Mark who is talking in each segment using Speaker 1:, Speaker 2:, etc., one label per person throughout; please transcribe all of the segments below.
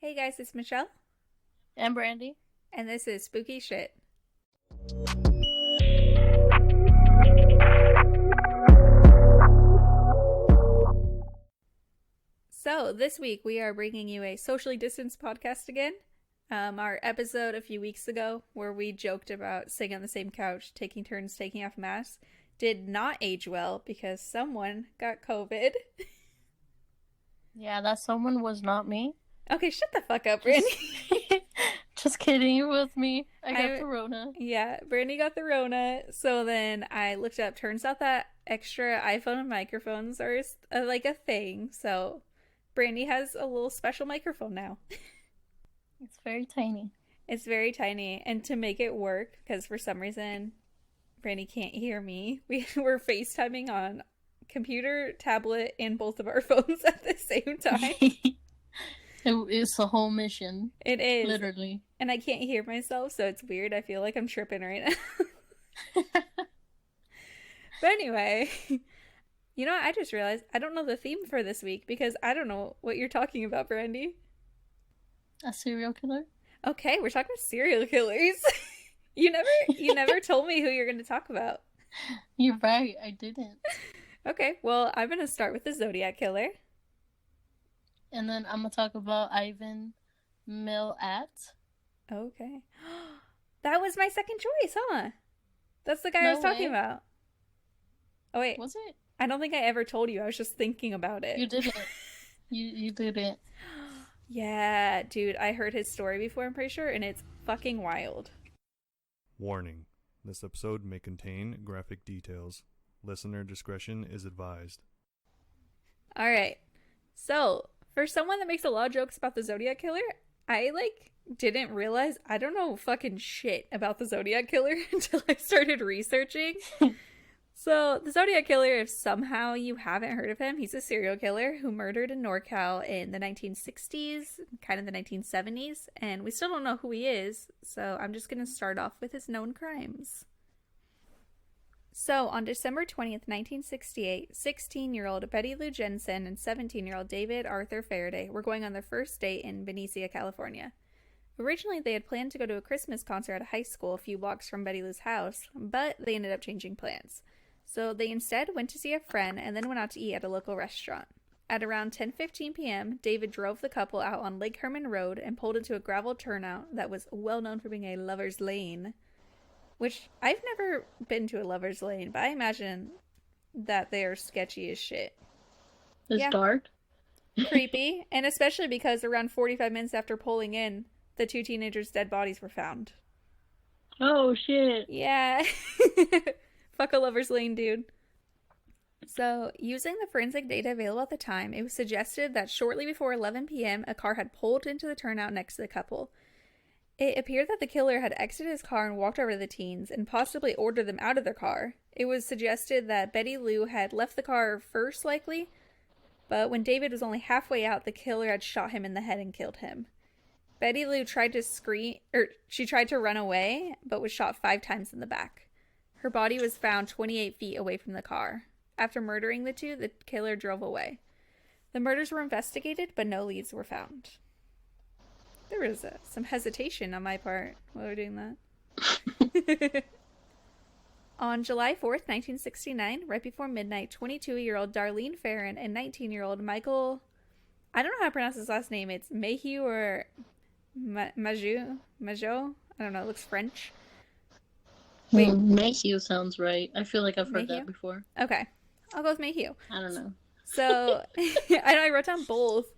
Speaker 1: Hey guys, it's Michelle,
Speaker 2: And Brandy.
Speaker 1: and this is Spooky Shit. So, this week we are bringing you a socially distanced podcast again. Our episode a few weeks ago, where we joked about sitting on the same couch, taking turns taking off masks, did not age well because someone got COVID.
Speaker 2: Yeah, that someone was not me.
Speaker 1: Okay, shut the fuck up, Brandy.
Speaker 2: Just kidding, it was me. I got corona.
Speaker 1: Yeah, Brandy got the Rona. So then I looked up. Turns out that extra iPhone microphones are like a thing. So Brandy has a little special microphone now.
Speaker 2: It's very tiny.
Speaker 1: It's very tiny. And to make it work, because for some reason Brandy can't hear me, we're FaceTiming on computer, tablet, and both of our phones at the same time.
Speaker 2: It's a whole mission.
Speaker 1: It is.
Speaker 2: Literally.
Speaker 1: And I can't hear myself, so it's weird. I feel like I'm tripping right now. But anyway, you know what? I just realized I don't know the theme for this week because I don't know what you're talking about, Brandy.
Speaker 2: A serial killer?
Speaker 1: Okay, we're talking about serial killers. You never told me who you're going to talk about.
Speaker 2: You're right, I didn't.
Speaker 1: Okay, well, I'm going to start with the Zodiac killer.
Speaker 2: And then I'm going to talk about Ivan Milat.
Speaker 1: Okay. That was my second choice, huh? That's the guy I was talking about. Oh, wait.
Speaker 2: Was it?
Speaker 1: I don't think I ever told you. I was just thinking about it.
Speaker 2: You didn't. You didn't.
Speaker 1: Yeah, dude, I heard his story before, I'm pretty sure, and it's fucking wild.
Speaker 3: Warning. This episode may contain graphic details. Listener discretion is advised.
Speaker 1: Alright. So, for someone that makes a lot of jokes about the Zodiac killer, I, didn't realize I don't know fucking shit about the Zodiac killer until I started researching. So, the Zodiac killer, if somehow you haven't heard of him, he's a serial killer who murdered in NorCal in the 1960s, kind of the 1970s, and we still don't know who he is, so I'm just going to start off with his known crimes. So, on December 20th, 1968, 16-year-old Betty Lou Jensen and 17-year-old David Arthur Faraday were going on their first date in Benicia, California. Originally, they had planned to go to a Christmas concert at a high school a few blocks from Betty Lou's house, but they ended up changing plans. So they instead went to see a friend and then went out to eat at a local restaurant. At around 10:15 p.m., David drove the couple out on Lake Herman Road and pulled into a gravel turnout that was well known for being a lover's lane. Which, I've never been to a lover's lane, but I imagine that they are sketchy as shit.
Speaker 2: It's dark.
Speaker 1: Creepy, and especially because around 45 minutes after pulling in, the two teenagers' dead bodies were found.
Speaker 2: Oh, shit.
Speaker 1: Yeah. Fuck a lover's lane, dude. So, using the forensic data available at the time, it was suggested that shortly before 11 p.m., a car had pulled into the turnout next to the couple. It appeared that the killer had exited his car and walked over to the teens and possibly ordered them out of their car. It was suggested that Betty Lou had left the car first, likely, but when David was only halfway out, the killer had shot him in the head and killed him. Betty Lou tried to run away, but was shot 5 times in the back. Her body was found 28 feet away from the car. After murdering the two, the killer drove away. The murders were investigated, but no leads were found. There was some hesitation on my part while we were doing that. On July 4th, 1969, right before midnight, 22-year-old Darlene Farron and 19-year-old Michael... I don't know how to pronounce his last name. It's Mayhew or Majot? I don't know. It looks French.
Speaker 2: Wait, Mayhew sounds right. I feel like I've heard
Speaker 1: Mayhew?
Speaker 2: that before.
Speaker 1: Okay. I'll go with Mayhew.
Speaker 2: I don't know.
Speaker 1: So, I wrote down both.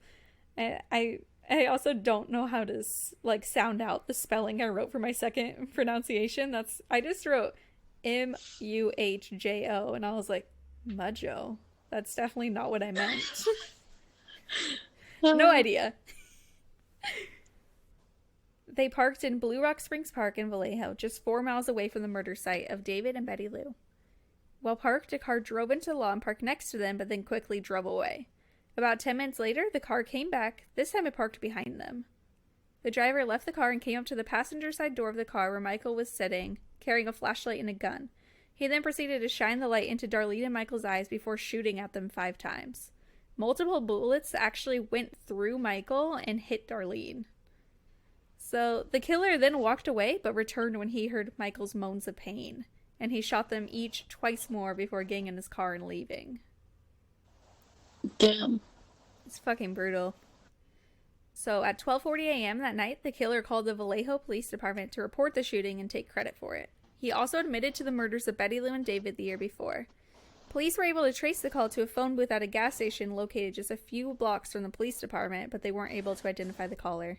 Speaker 1: I also don't know how to, sound out the spelling I wrote for my second pronunciation. I just wrote Muhjo, and I was like, Mudjo. That's definitely not what I meant. No idea. They parked in Blue Rock Springs Park in Vallejo, just 4 miles away from the murder site of David and Betty Lou. While parked, a car drove into the lawn parked next to them, but then quickly drove away. About 10 minutes later, the car came back. This time it parked behind them. The driver left the car and came up to the passenger side door of the car where Michael was sitting, carrying a flashlight and a gun. He then proceeded to shine the light into Darlene and Michael's eyes before shooting at them 5 times. Multiple bullets actually went through Michael and hit Darlene. So the killer then walked away, but returned when he heard Michael's moans of pain. And he shot them each twice more before getting in his car and leaving.
Speaker 2: Damn.
Speaker 1: It's fucking brutal. So at 12:40 a.m. that night, the killer called the Vallejo Police Department to report the shooting and take credit for it. He also admitted to the murders of Betty Lou and David the year before. Police were able to trace the call to a phone booth at a gas station located just a few blocks from the police department, but they weren't able to identify the caller.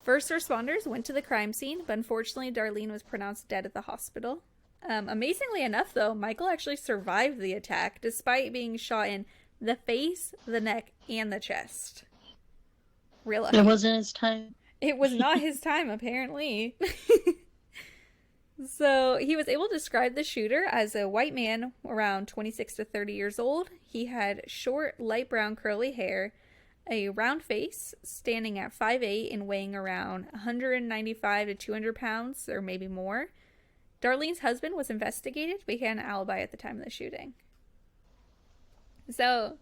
Speaker 1: First responders went to the crime scene, but unfortunately Darlene was pronounced dead at the hospital. Amazingly enough, though, Michael actually survived the attack, despite being shot in the face, the neck, and the chest. Real lucky.
Speaker 2: It wasn't his time.
Speaker 1: It was not his time, apparently. So he was able to describe the shooter as a white man around 26 to 30 years old. He had short, light brown curly hair, a round face, standing at 5'8" and weighing around 195 to 200 pounds, or maybe more. Darlene's husband was investigated, but he had an alibi at the time of the shooting. So,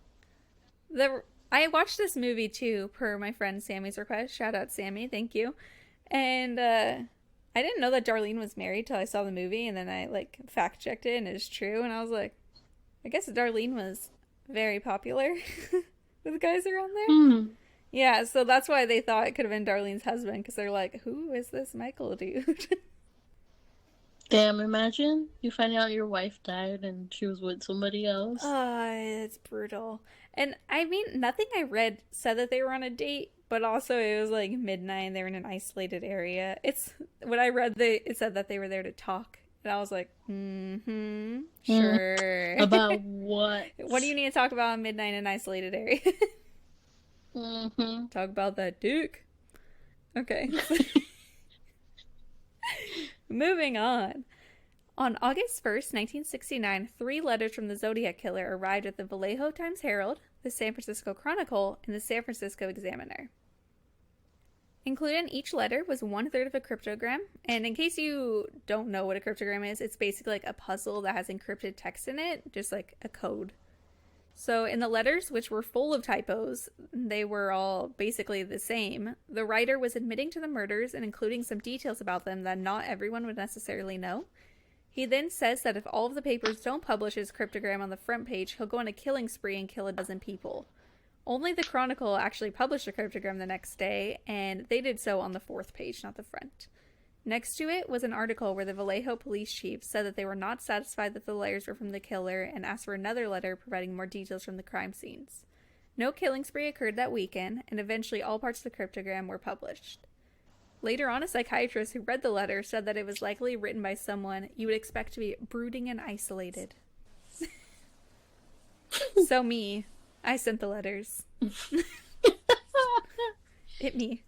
Speaker 1: I watched this movie too, per my friend Sammy's request. Shout out Sammy, thank you. And I didn't know that Darlene was married till I saw the movie, and then I fact checked it, and it's true. And I was like, I guess Darlene was very popular with guys around there.
Speaker 2: Mm.
Speaker 1: Yeah, so that's why they thought it could have been Darlene's husband, because they're like, who is this Michael dude?
Speaker 2: Damn, imagine you find out your wife died and she was with somebody else.
Speaker 1: It's brutal. And I mean, nothing I read said that they were on a date, but also it was like midnight and they were in an isolated area. When I read it said that they were there to talk. And I was like, sure.
Speaker 2: About what?
Speaker 1: What do you need to talk about at midnight in an isolated area? Talk about that dick. Okay. Moving on. On August 1st, 1969, 3 letters from the Zodiac Killer arrived at the Vallejo Times-Herald, the San Francisco Chronicle, and the San Francisco Examiner. Included in each letter was 1/3 of a cryptogram, and in case you don't know what a cryptogram is, it's basically like a puzzle that has encrypted text in it, just like a code. So in the letters, which were full of typos, they were all basically the same. The writer was admitting to the murders and including some details about them that not everyone would necessarily know. He then says that if all of the papers don't publish his cryptogram on the front page, he'll go on a killing spree and kill a dozen people. Only the Chronicle actually published a cryptogram the next day, and they did so on the 4th page, not the front. Next to it was an article where the Vallejo police chief said that they were not satisfied that the letters were from the killer and asked for another letter providing more details from the crime scenes. No killing spree occurred that weekend, and eventually all parts of the cryptogram were published. Later on, a psychiatrist who read the letter said that it was likely written by someone you would expect to be brooding and isolated. So me, I sent the letters. Hit me.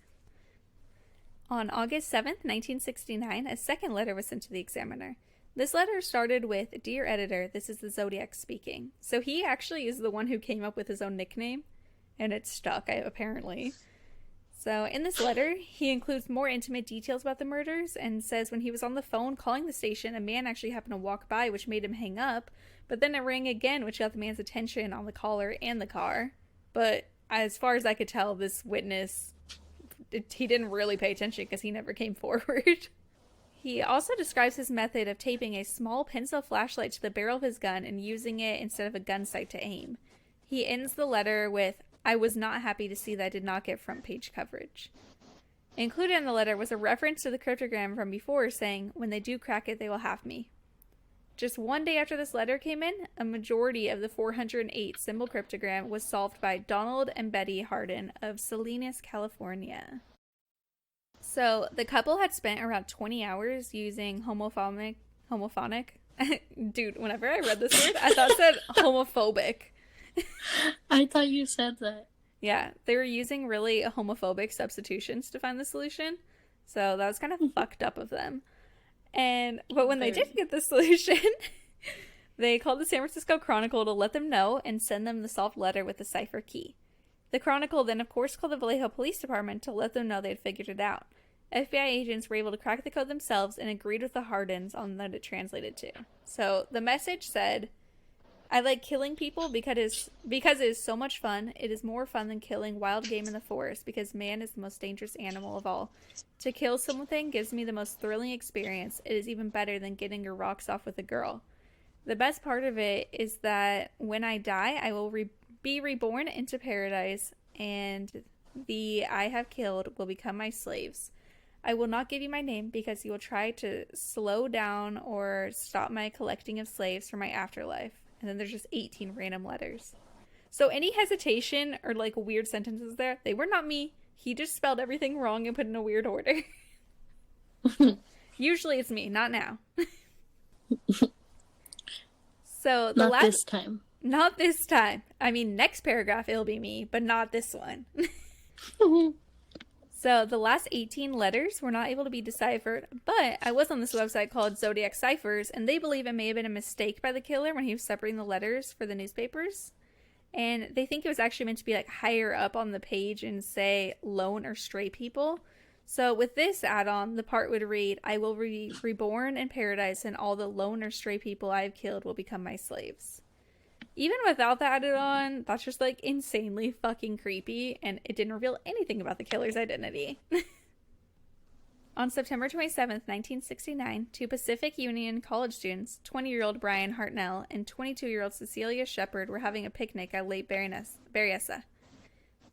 Speaker 1: On August 7th, 1969, a second letter was sent to the Examiner. This letter started with, "Dear Editor, this is the Zodiac speaking." So he actually is the one who came up with his own nickname, and it stuck, apparently. So in this letter, he includes more intimate details about the murders and says when he was on the phone calling the station, a man actually happened to walk by, which made him hang up, but then it rang again, which got the man's attention on the caller and the car. But as far as I could tell, this witness, he didn't really pay attention because he never came forward. He also describes his method of taping a small pencil flashlight to the barrel of his gun and using it instead of a gun sight to aim. He ends the letter with, "I was not happy to see that I did not get front page coverage." Included in the letter was a reference to the cryptogram from before saying, "When they do crack it, they will have me." Just one day after this letter came in, a majority of the 408 symbol cryptogram was solved by Donald and Betty Hardin of Salinas, California. So the couple had spent around 20 hours using homophonic? Dude, whenever I read this word, I thought it said homophobic.
Speaker 2: I thought you said that.
Speaker 1: Yeah, they were using really homophobic substitutions to find the solution. So that was kind of fucked up of them. But when they did get the solution, they called the San Francisco Chronicle to let them know and send them the solved letter with the cipher key. The Chronicle then, of course, called the Vallejo Police Department to let them know they had figured it out. FBI agents were able to crack the code themselves and agreed with the Hardins on what it translated to. So the message said, I like killing people because it is so much fun. It is more fun than killing wild game in the forest because man is the most dangerous animal of all. To kill something gives me the most thrilling experience. It is even better than getting your rocks off with a girl. The best part of it is that when I die, I will be reborn into paradise, and the I have killed will become my slaves. I will not give you my name because you will try to slow down or stop my collecting of slaves for my afterlife. And then there's just 18 random letters. So any hesitation or like weird sentences there, they were not me. He just spelled everything wrong and put in a weird order. Usually it's me, not now. So the
Speaker 2: Not this time.
Speaker 1: Not this time. I mean, next paragraph it'll be me, but not this one. So the last 18 letters were not able to be deciphered, but I was on this website called Zodiac Ciphers, and they believe it may have been a mistake by the killer when he was separating the letters for the newspapers. And they think it was actually meant to be like higher up on the page and say lone or stray people. So with this add-on, the part would read, I will be reborn in paradise and all the lone or stray people I have killed will become my slaves. Even without that added on, that's just like insanely fucking creepy, and it didn't reveal anything about the killer's identity. On September 27th, 1969, two Pacific Union college students, 20-year-old Brian Hartnell and 22-year-old Cecilia Shepard, were having a picnic at Lake Berryessa.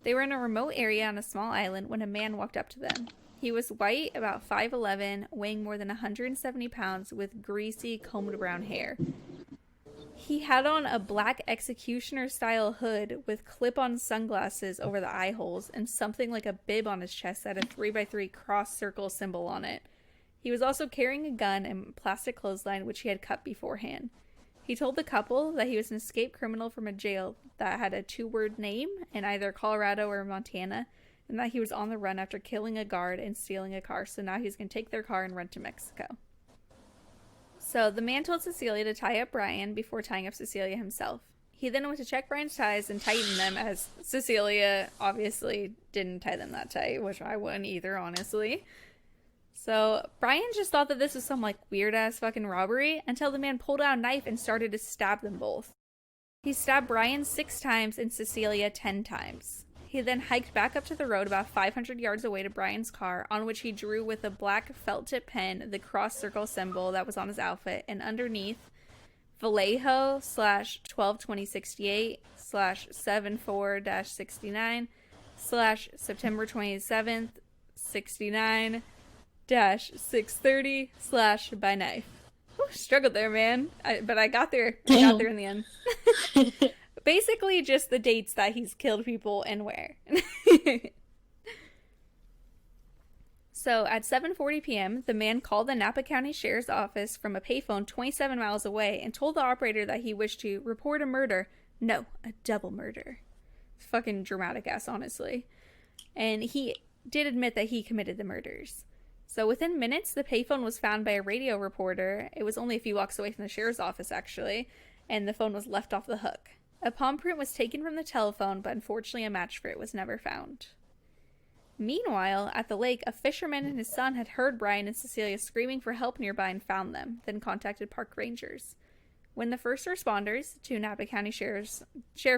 Speaker 1: They were in a remote area on a small island when a man walked up to them. He was white, about 5'11", weighing more than 170 pounds, with greasy, combed brown hair. He had on a black executioner-style hood with clip-on sunglasses over the eye holes and something like a bib on his chest that had a 3x3 cross-circle symbol on it. He was also carrying a gun and plastic clothesline, which he had cut beforehand. He told the couple that he was an escaped criminal from a jail that had a 2-word name in either Colorado or Montana, and that he was on the run after killing a guard and stealing a car, so now he's going to take their car and run to Mexico. So the man told Cecilia to tie up Brian before tying up Cecilia himself. He then went to check Brian's ties and tighten them, as Cecilia obviously didn't tie them that tight, which I wouldn't either, honestly. So Brian just thought that this was some like weird ass fucking robbery until the man pulled out a knife and started to stab them both. He stabbed Brian 6 times and Cecilia 10 times. He then hiked back up to the road about 500 yards away to Brian's car, on which he drew with a black felt tip pen the cross circle symbol that was on his outfit, and underneath Vallejo /12/2068/74-69 /September 27th 69 -630 / by knife. Whew, struggled there, man. But I got there. I got there in the end. Basically, just the dates that he's killed people and where. So, at 7:40 p.m., the man called the Napa County Sheriff's Office from a payphone 27 miles away and told the operator that he wished to report a murder. No, a double murder. Fucking dramatic ass, honestly. And he did admit that he committed the murders. So within minutes, the payphone was found by a radio reporter. It was only a few blocks away from the sheriff's office, actually, and the phone was left off the hook. A palm print was taken from the telephone, but unfortunately a match for it was never found. Meanwhile, at the lake, a fisherman and his son had heard Brian and Cecilia screaming for help nearby and found them, then contacted park rangers. When the first responders, 2 Napa County sheriff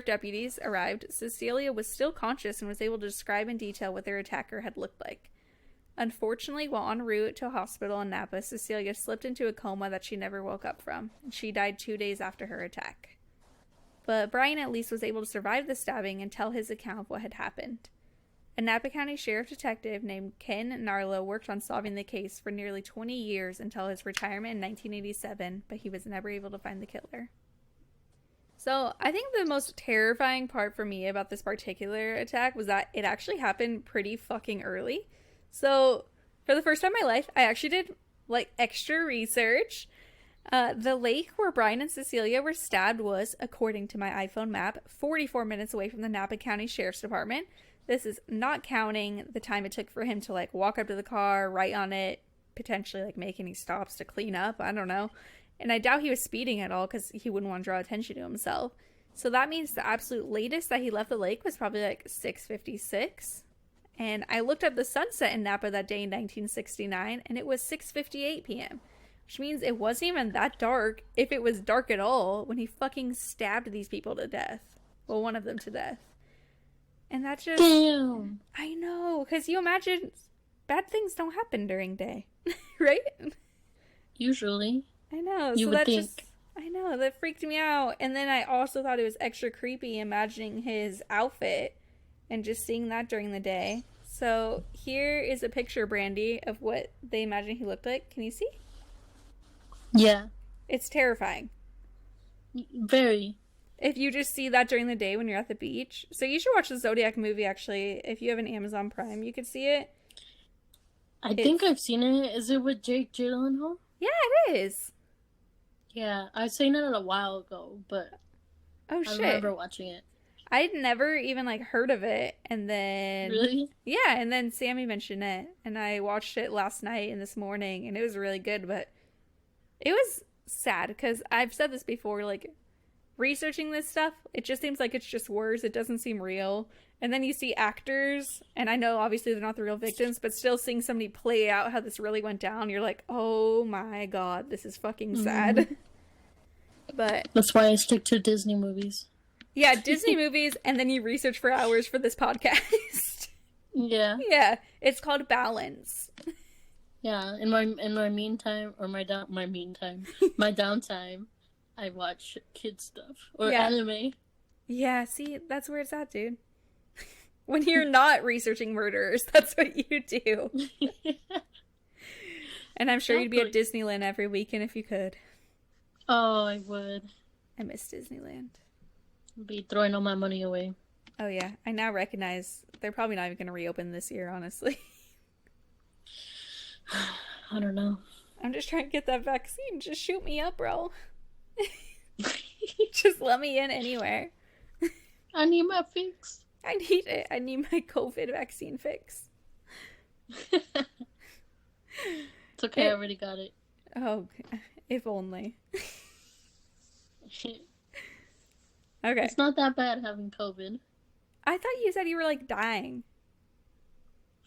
Speaker 1: deputies, arrived, Cecilia was still conscious and was able to describe in detail what their attacker had looked like. Unfortunately, while en route to a hospital in Napa, Cecilia slipped into a coma that she never woke up from, and she died 2 days after her attack. But Brian at least was able to survive the stabbing and tell his account of what had happened. A Napa County sheriff detective named Ken Narlow worked on solving the case for nearly 20 years until his retirement in 1987, but he was never able to find the killer. So I think the most terrifying part for me about this particular attack was that it actually happened pretty fucking early. So for the first time in my life, I actually did extra research. The lake where Brian and Cecilia were stabbed was, according to my iPhone map, 44 minutes away from the Napa County Sheriff's Department. This is not counting the time it took for him to walk up to the car, write on it, potentially make any stops to clean up. I don't know. And I doubt he was speeding at all because he wouldn't want to draw attention to himself. So that means the absolute latest that he left the lake was probably 6:56. And I looked up the sunset in Napa that day in 1969, and it was 6:58 p.m., which means it wasn't even that dark, if it was dark at all, when he fucking stabbed these people to death. Well, one of them to death. And that just...
Speaker 2: Damn!
Speaker 1: I know, because you imagine bad things don't happen during day, right?
Speaker 2: Usually.
Speaker 1: I know.
Speaker 2: You
Speaker 1: so
Speaker 2: would
Speaker 1: that
Speaker 2: think.
Speaker 1: just... I know, that freaked me out. And then I also thought it was extra creepy imagining his outfit and just seeing that during the day. So here is a picture, Brandy, of what they imagine he looked like. Can you see?
Speaker 2: Yeah.
Speaker 1: It's terrifying.
Speaker 2: Very.
Speaker 1: If you just see that during the day when you're at the beach. So you should watch the Zodiac movie, actually. If you have an Amazon Prime, you could see it.
Speaker 2: I think I've seen it. Is it with Jake Gyllenhaal?
Speaker 1: Yeah, it is.
Speaker 2: Yeah, I've seen it a while ago, but
Speaker 1: Oh,
Speaker 2: I
Speaker 1: shit.
Speaker 2: remember watching it.
Speaker 1: I'd never even, like, heard of it. And then...
Speaker 2: Really?
Speaker 1: Yeah, and then Sammy mentioned it. And I watched it last night and this morning. And it was really good, but... It was sad, because I've said this before, like... Researching this stuff, it just seems like it's just words. It doesn't seem real. And then you see actors, and I know obviously they're not the real victims, but still seeing somebody play out how this really went down, you're like, oh my god, this is fucking sad. But
Speaker 2: that's why I stick to Disney movies.
Speaker 1: Yeah, Disney movies, and then you research for hours for this podcast.
Speaker 2: Yeah.
Speaker 1: Yeah, it's called Balance.
Speaker 2: Yeah, in my meantime, or my downtime, I watch kid stuff or anime.
Speaker 1: Yeah, see, that's where it's at, dude. When you're not researching murders, that's what you do. And I'm sure you'd be at Disneyland every weekend if you could.
Speaker 2: Oh, I would.
Speaker 1: I miss Disneyland.
Speaker 2: I'd be throwing all my money away.
Speaker 1: Oh yeah, I now recognize they're probably not even going to reopen this year, honestly.
Speaker 2: I don't know.
Speaker 1: I'm just trying to get that vaccine. Just shoot me up, bro. Just let me in anywhere.
Speaker 2: I need my fix.
Speaker 1: I need it. I need my COVID vaccine fix.
Speaker 2: It's okay, I already got it.
Speaker 1: Oh, if only. Okay.
Speaker 2: It's not that bad having COVID.
Speaker 1: I thought you said you were, like, dying.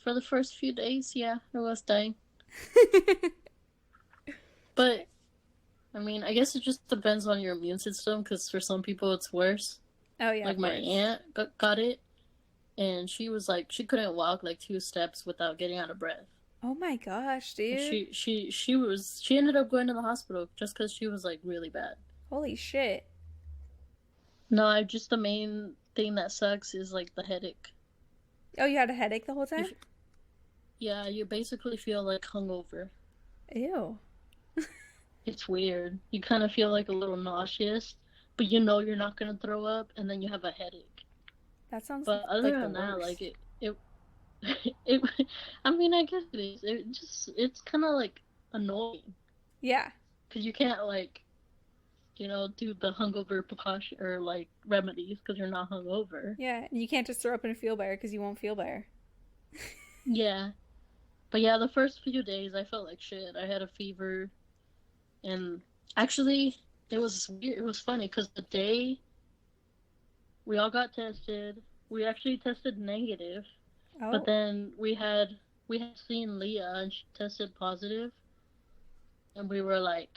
Speaker 2: For the first few days, yeah, I was dying. But, I mean, I guess it just depends on your immune system, because for some people it's worse.
Speaker 1: Oh, yeah.
Speaker 2: Like, my aunt got it, and she was like, she couldn't walk, like, 2 steps without getting out of breath.
Speaker 1: Oh my gosh, dude.
Speaker 2: She ended up going to the hospital just because she was, like, really bad.
Speaker 1: Holy shit.
Speaker 2: No, just the main thing that sucks is, like, the headache.
Speaker 1: Oh, you had a headache the whole time?
Speaker 2: Yeah, you basically feel, like, hungover.
Speaker 1: Ew.
Speaker 2: It's weird. You kind of feel, like, a little nauseous, but you know you're not going to throw up, and then you have a headache.
Speaker 1: That sounds
Speaker 2: But other than that, like, it I mean, I guess it is. It's kind of, like, annoying.
Speaker 1: Yeah.
Speaker 2: Because you can't, like, you know, do the hungover precaution or, like, remedies because you're not hungover.
Speaker 1: Yeah, and you can't just throw up and feel better because you won't feel better.
Speaker 2: Yeah. But yeah, the first few days I felt like shit. I had a fever. And actually, it was weird. It was funny because the day we all got tested, we actually tested negative.
Speaker 1: Oh.
Speaker 2: But then we had seen Leah and she tested positive. And we were like,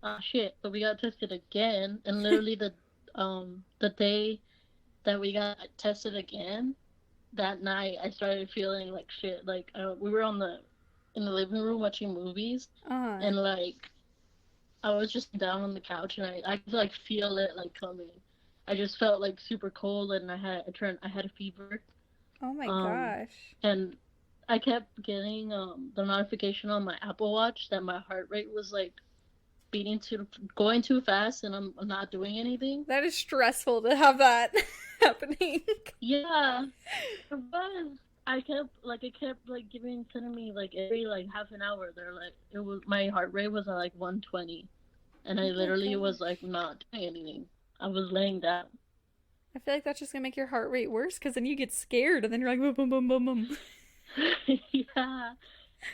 Speaker 2: oh shit. But we got tested again. And literally the day that we got tested again, that night I started feeling like shit. Like we were in the living room watching movies, and like I was just down on the couch and I could like feel it like coming. I just felt like super cold and I had a fever.
Speaker 1: Oh my gosh.
Speaker 2: And I kept getting the notification on my Apple Watch that my heart rate was like going too fast and I'm not doing anything.
Speaker 1: That is stressful to have that happening.
Speaker 2: Yeah, it was. It kept sending me like every like half an hour. They're like, my heart rate was at like 120, and I literally was like not doing anything. I was laying down.
Speaker 1: I feel like that's just gonna make your heart rate worse because then you get scared and then you're like boom boom boom boom boom.
Speaker 2: Yeah,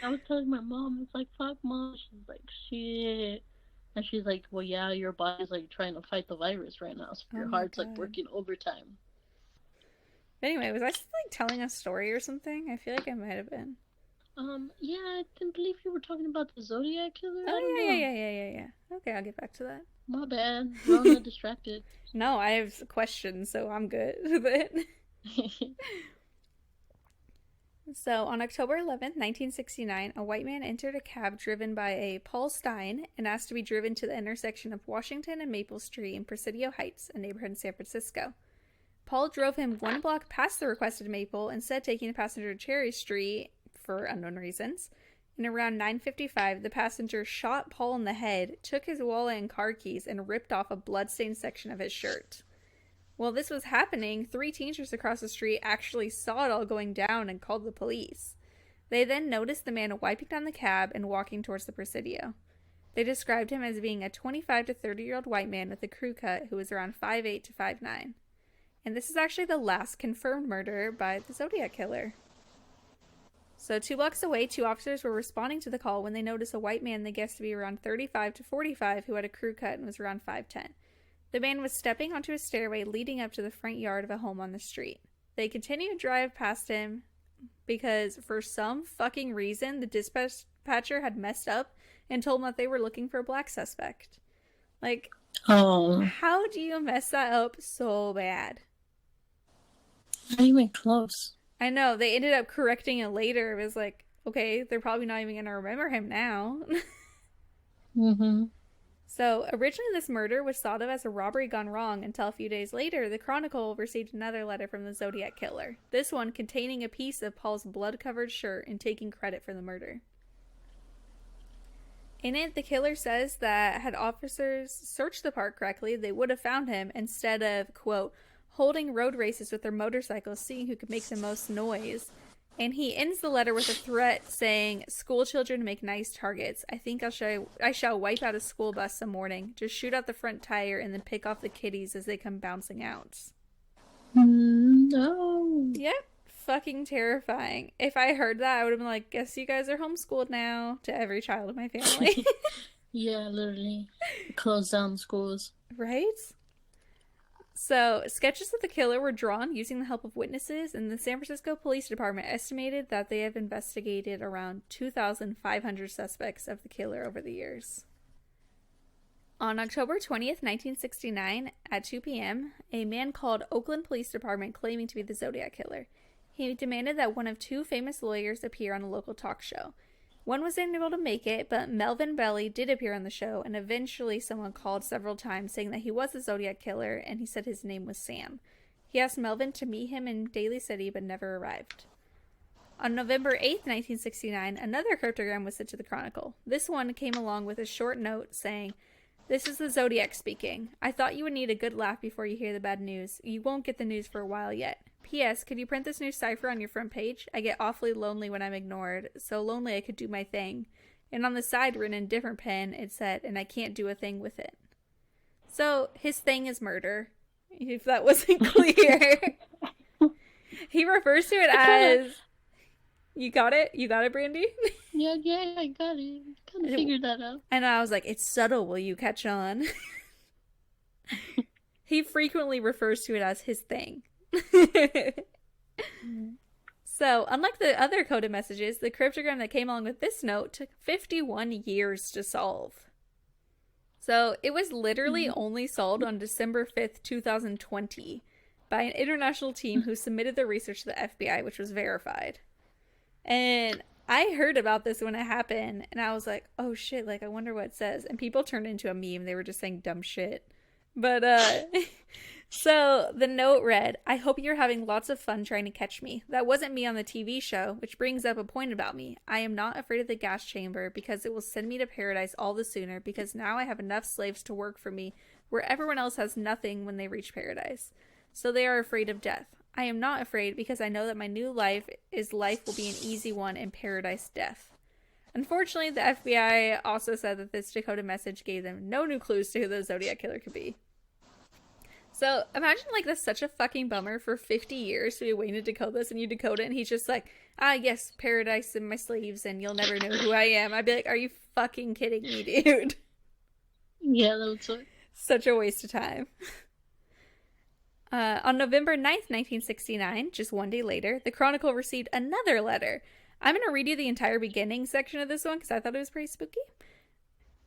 Speaker 2: I was telling my mom, it's like fuck mom. She's like shit. And she's like, well, yeah, your body's, like, trying to fight the virus right now, so your heart's, like, working overtime.
Speaker 1: Anyway, was I, like, telling a story or something? I feel like I might have been.
Speaker 2: Yeah, I didn't believe you were talking about the Zodiac killer. I
Speaker 1: Oh,
Speaker 2: don't know.
Speaker 1: yeah. Okay, I'll get back to that.
Speaker 2: My bad. Wrongly distracted.
Speaker 1: No, I have questions, so I'm good with it. So, on October 11th, 1969, a white man entered a cab driven by a Paul Stein and asked to be driven to the intersection of Washington and Maple Street in Presidio Heights, a neighborhood in San Francisco. Paul drove him 1 block past the requested Maple, instead taking the passenger to Cherry Street for unknown reasons. And around 9:55, the passenger shot Paul in the head, took his wallet and car keys, and ripped off a bloodstained section of his shirt. While this was happening, 3 teenagers across the street actually saw it all going down and called the police. They then noticed the man wiping down the cab and walking towards the Presidio. They described him as being a 25 to 30-year-old white man with a crew cut who was around 5'8 to 5'9. And this is actually the last confirmed murder by the Zodiac killer. So 2 blocks away, 2 officers were responding to the call when they noticed a white man they guessed to be around 35 to 45 who had a crew cut and was around 5'10. The man was stepping onto a stairway leading up to the front yard of a home on the street. They continued to drive past him because for some fucking reason the dispatcher had messed up and told them that they were looking for a black suspect. Like, how do you mess that up so bad?
Speaker 2: Not even close.
Speaker 1: I know, they ended up correcting it later. It was like, okay, they're probably not even going to remember him now.
Speaker 2: Mm-hmm.
Speaker 1: So, originally this murder was thought of as a robbery gone wrong until a few days later, the Chronicle received another letter from the Zodiac killer. This one containing a piece of Paul's blood-covered shirt and taking credit for the murder. In it, the killer says that had officers searched the park correctly, they would have found him instead of, quote, holding road races with their motorcycles, seeing who could make the most noise. And he ends the letter with a threat saying, school children make nice targets. I think I shall wipe out a school bus some morning. Just shoot out the front tire and then pick off the kiddies as they come bouncing out.
Speaker 2: No.
Speaker 1: Yep. Fucking terrifying. If I heard that, I would have been like, guess you guys are homeschooled now, to every child in my family.
Speaker 2: Yeah, literally. Close down schools.
Speaker 1: Right? So, sketches of the killer were drawn using the help of witnesses, and the San Francisco Police Department estimated that they have investigated around 2,500 suspects of the killer over the years. On October 20th, 1969, at 2 p.m., a man called Oakland Police Department claiming to be the Zodiac killer. He demanded that one of 2 famous lawyers appear on a local talk show. One was unable to make it, but Melvin Belly did appear on the show, and eventually someone called several times saying that he was the Zodiac killer, and he said his name was Sam. He asked Melvin to meet him in Daly City, but never arrived. On November 8th, 1969, another cryptogram was sent to the Chronicle. This one came along with a short note saying, "This is the Zodiac speaking. I thought you would need a good laugh before you hear the bad news. You won't get the news for a while yet. P.S. Could you print this new cipher on your front page? I get awfully lonely when I'm ignored. So lonely I could do my thing." And on the side, written in a different pen, it said, "And I can't do a thing with it." So, his thing is murder. If that wasn't clear. He refers to it as... You got it? You got it, Brandy?
Speaker 2: Yeah, I got it. Kind of figured that out.
Speaker 1: And I was like, it's subtle, will you catch on? He frequently refers to it as his thing. So, unlike the other coded messages, the cryptogram that came along with this note took 51 years to solve. So, it was literally only solved on December 5th, 2020 by an international team who submitted their research to the FBI, which was verified. And I heard about this when it happened, and I was like, oh shit, like, I wonder what it says. And people turned into a meme. They were just saying dumb shit. But, so the note read, "I hope you're having lots of fun trying to catch me. That wasn't me on the TV show, which brings up a point about me. I am not afraid of the gas chamber because it will send me to paradise all the sooner because now I have enough slaves to work for me where everyone else has nothing when they reach paradise. So they are afraid of death. I am not afraid because I know that my new life will be an easy one in paradise death." Unfortunately, the FBI also said that this decoded message gave them no new clues to who the Zodiac killer could be. So imagine, like, that's such a fucking bummer for 50 years to be waiting to decode this, and you decode it, and he's just like, yes, paradise and my slaves, and you'll never know who I am. I'd be like, are you fucking kidding me, dude?
Speaker 2: Yeah, that would suck.
Speaker 1: Such a waste of time. On November 9th, 1969, just one day later, the Chronicle received another letter. I'm going to read you the entire beginning section of this one because I thought it was pretty spooky.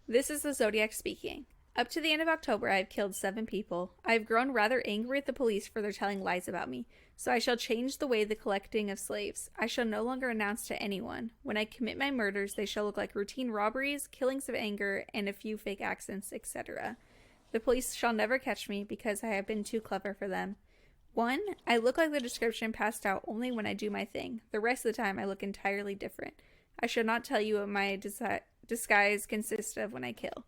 Speaker 1: This is the Zodiac speaking. Up to the end of October, I have killed 7 people. I have grown rather angry at the police for their telling lies about me, so I shall change the way the collecting of slaves. I shall no longer announce to anyone. When I commit my murders, they shall look like routine robberies, killings of anger, and a few fake accents, etc. The police shall never catch me because I have been too clever for them. 1. I look like the description passed out only when I do my thing. The rest of the time, I look entirely different. I shall not tell you what my disguise consists of when I kill.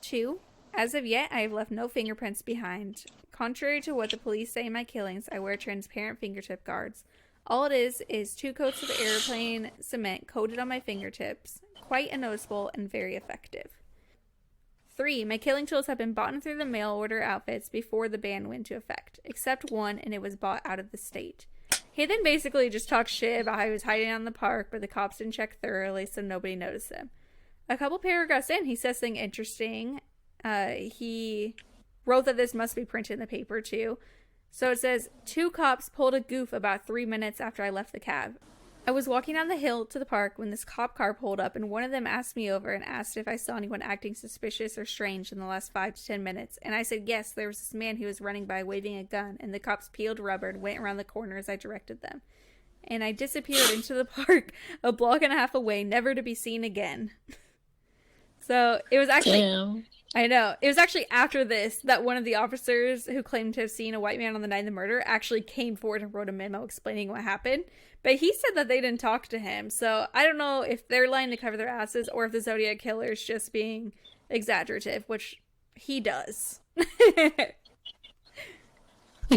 Speaker 1: 2. As of yet, I have left no fingerprints behind. Contrary to what the police say in my killings, I wear transparent fingertip guards. All it is 2 coats of airplane cement coated on my fingertips. Quite unnoticeable and very effective. 3. My killing tools have been bought through the mail order outfits before the ban went into effect, except one, and it was bought out of the state. He then basically just talks shit about how he was hiding out in the park, but the cops didn't check thoroughly, so nobody noticed him. A couple paragraphs in, he says something interesting. He wrote that this must be printed in the paper, too. So it says, 2 cops pulled a goof about 3 minutes after I left the cab. I was walking down the hill to the park when this cop car pulled up, and one of them asked me over and asked if I saw anyone acting suspicious or strange in the last 5 to 10 minutes. And I said yes, there was this man who was running by waving a gun, and the cops peeled rubber and went around the corner as I directed them. And I disappeared into the park a block and a half away, never to be seen again. So it was actually...
Speaker 2: Damn.
Speaker 1: I know. It was actually after this that one of the officers who claimed to have seen a white man on the night of the murder actually came forward and wrote a memo explaining what happened. But he said that they didn't talk to him. So I don't know if they're lying to cover their asses or if the Zodiac Killer is just being exaggerative, which he does.
Speaker 2: It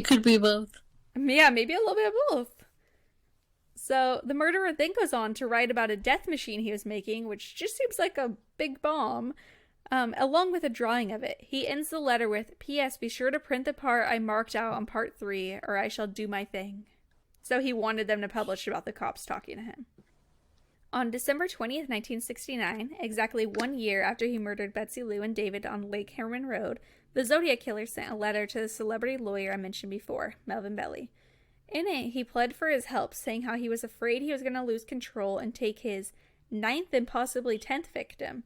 Speaker 2: could be both.
Speaker 1: Yeah, maybe a little bit of both. So the murderer then goes on to write about a death machine he was making, which just seems like a big bomb. Along with a drawing of it. He ends the letter with, P.S. Be sure to print the part I marked out on part 3, or I shall do my thing. So he wanted them to publish about the cops talking to him. On December 20th, 1969, exactly 1 year after he murdered Betsy Lou and David on Lake Herman Road, the Zodiac Killer sent a letter to the celebrity lawyer I mentioned before, Melvin Belli. In it, he pled for his help, saying how he was afraid he was going to lose control and take his 9th and possibly 10th victim.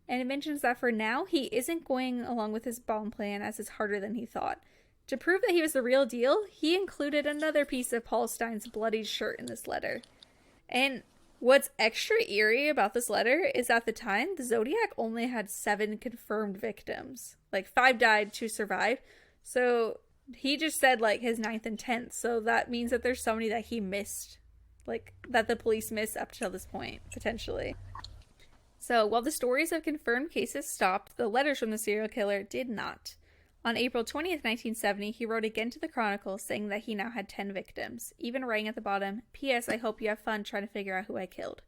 Speaker 1: And it mentions that for now, he isn't going along with his bomb plan as it's harder than he thought. To prove that he was the real deal, he included another piece of Paul Stein's bloodied shirt in this letter. And what's extra eerie about this letter is at the time, the Zodiac only had 7 confirmed victims. Like 5 died, 2 survived. So he just said like his 9th and 10th. So that means that there's so many that he missed. Like that the police missed up till this point, potentially. So, while the stories of confirmed cases stopped, the letters from the serial killer did not. On April 20th, 1970, he wrote again to the Chronicle saying that he now had 10 victims, even writing at the bottom, P.S. I hope you have fun trying to figure out who I killed.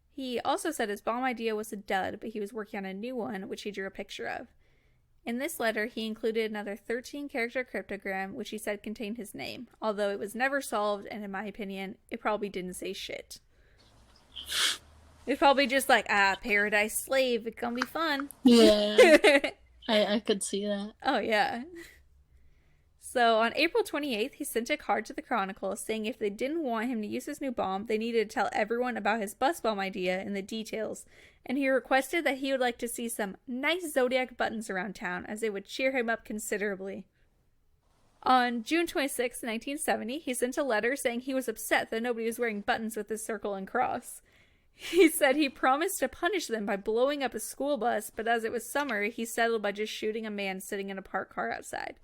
Speaker 1: He also said his bomb idea was a dud, but he was working on a new one, which he drew a picture of. In this letter, he included another 13-character cryptogram, which he said contained his name, although it was never solved, and in my opinion, it probably didn't say shit. It's probably just like, Paradise Slave, it's gonna be fun.
Speaker 2: Yeah. I could see that.
Speaker 1: Oh, yeah. So, on April 28th, he sent a card to the Chronicle saying if they didn't want him to use his new bomb, they needed to tell everyone about his bus bomb idea and the details. And he requested that he would like to see some nice Zodiac buttons around town, as it would cheer him up considerably. On June 26, 1970, he sent a letter saying he was upset that nobody was wearing buttons with his circle and cross. He said he promised to punish them by blowing up a school bus, but as it was summer, he settled by just shooting a man sitting in a parked car outside.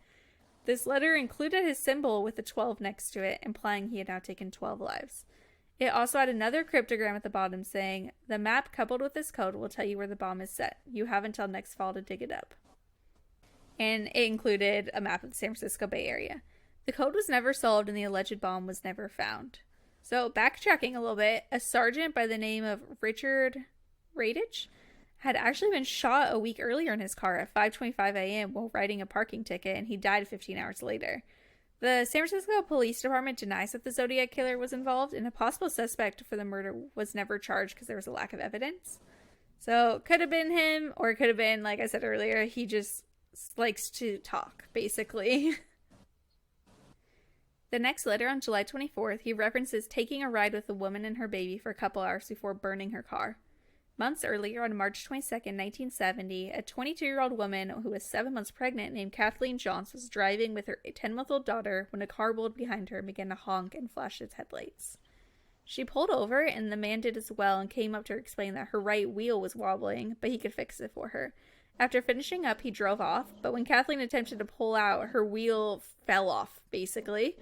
Speaker 1: This letter included his symbol with a 12 next to it, implying he had now taken 12 lives. It also had another cryptogram at the bottom saying, the map coupled with this code will tell you where the bomb is set. You have until next fall to dig it up. And it included a map of the San Francisco Bay Area. The code was never solved and the alleged bomb was never found. So, backtracking a little bit, a sergeant by the name of Richard Radich had actually been shot a week earlier in his car at 5:25 a.m. while writing a parking ticket, and he died 15 hours later. The San Francisco Police Department denies that the Zodiac Killer was involved, and a possible suspect for the murder was never charged because there was a lack of evidence. So, could have been him, or it could have been, like I said earlier, he just likes to talk, basically. The next letter, on July 24th, he references taking a ride with a woman and her baby for a couple hours before burning her car. Months earlier, on March 22nd, 1970, a 22-year-old woman who was 7 months pregnant named Kathleen Johns was driving with her 10-month-old daughter when a car rolled behind her and began to honk and flash its headlights. She pulled over, and the man did as well and came up to her explain that her right wheel was wobbling, but he could fix it for her. After finishing up, he drove off, but when Kathleen attempted to pull out, her wheel fell off, basically.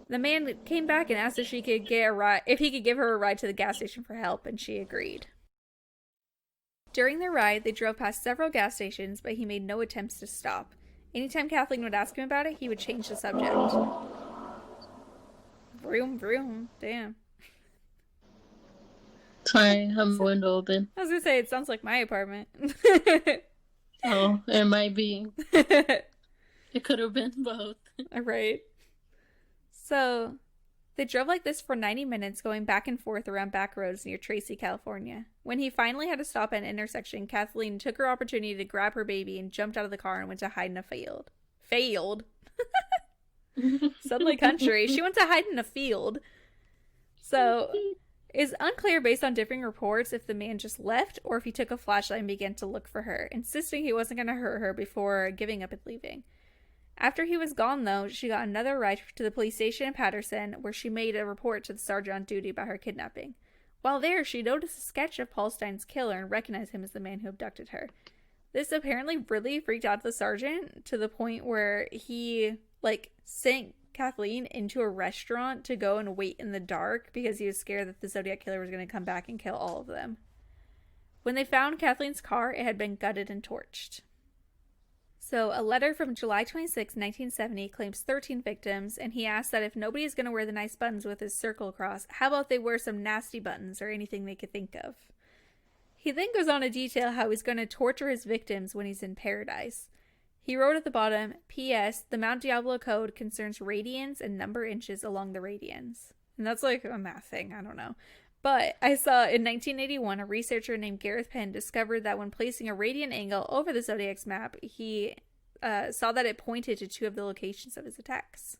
Speaker 1: The man came back and asked if he could give her a ride to the gas station for help, and she agreed. During their ride, they drove past several gas stations, but he made no attempts to stop. Anytime Kathleen would ask him about it, he would change the subject. Vroom, vroom. Damn.
Speaker 2: Sorry, I have my window open.
Speaker 1: I was gonna say, it sounds like my apartment.
Speaker 2: Oh, it might be. It could have been both.
Speaker 1: Right. So, they drove like this for 90 minutes, going back and forth around back roads near Tracy, California. When he finally had to stop at an intersection, Kathleen took her opportunity to grab her baby and jumped out of the car and went to hide in a field. Failed? Suddenly country. She went to hide in a field. So, it's unclear based on differing reports if the man just left or if he took a flashlight and began to look for her, insisting he wasn't going to hurt her before giving up and leaving. After he was gone, though, she got another ride to the police station in Patterson, where she made a report to the sergeant on duty about her kidnapping. While there, she noticed a sketch of Paul Stein's killer and recognized him as the man who abducted her. This apparently really freaked out the sergeant to the point where he, sent Kathleen into a restaurant to go and wait in the dark because he was scared that the Zodiac killer was going to come back and kill all of them. When they found Kathleen's car, it had been gutted and torched. So, a letter from July 26, 1970 claims 13 victims, and he asks that if nobody is going to wear the nice buttons with his circle across, how about they wear some nasty buttons or anything they could think of? He then goes on to detail how he's going to torture his victims when he's in paradise. He wrote at the bottom, P.S. The Mount Diablo code concerns radians and number inches along the radians. And that's like a math thing, I don't know. But I saw in 1981, a researcher named Gareth Penn discovered that when placing a radian angle over the Zodiac's map, he saw that it pointed to two of the locations of his attacks.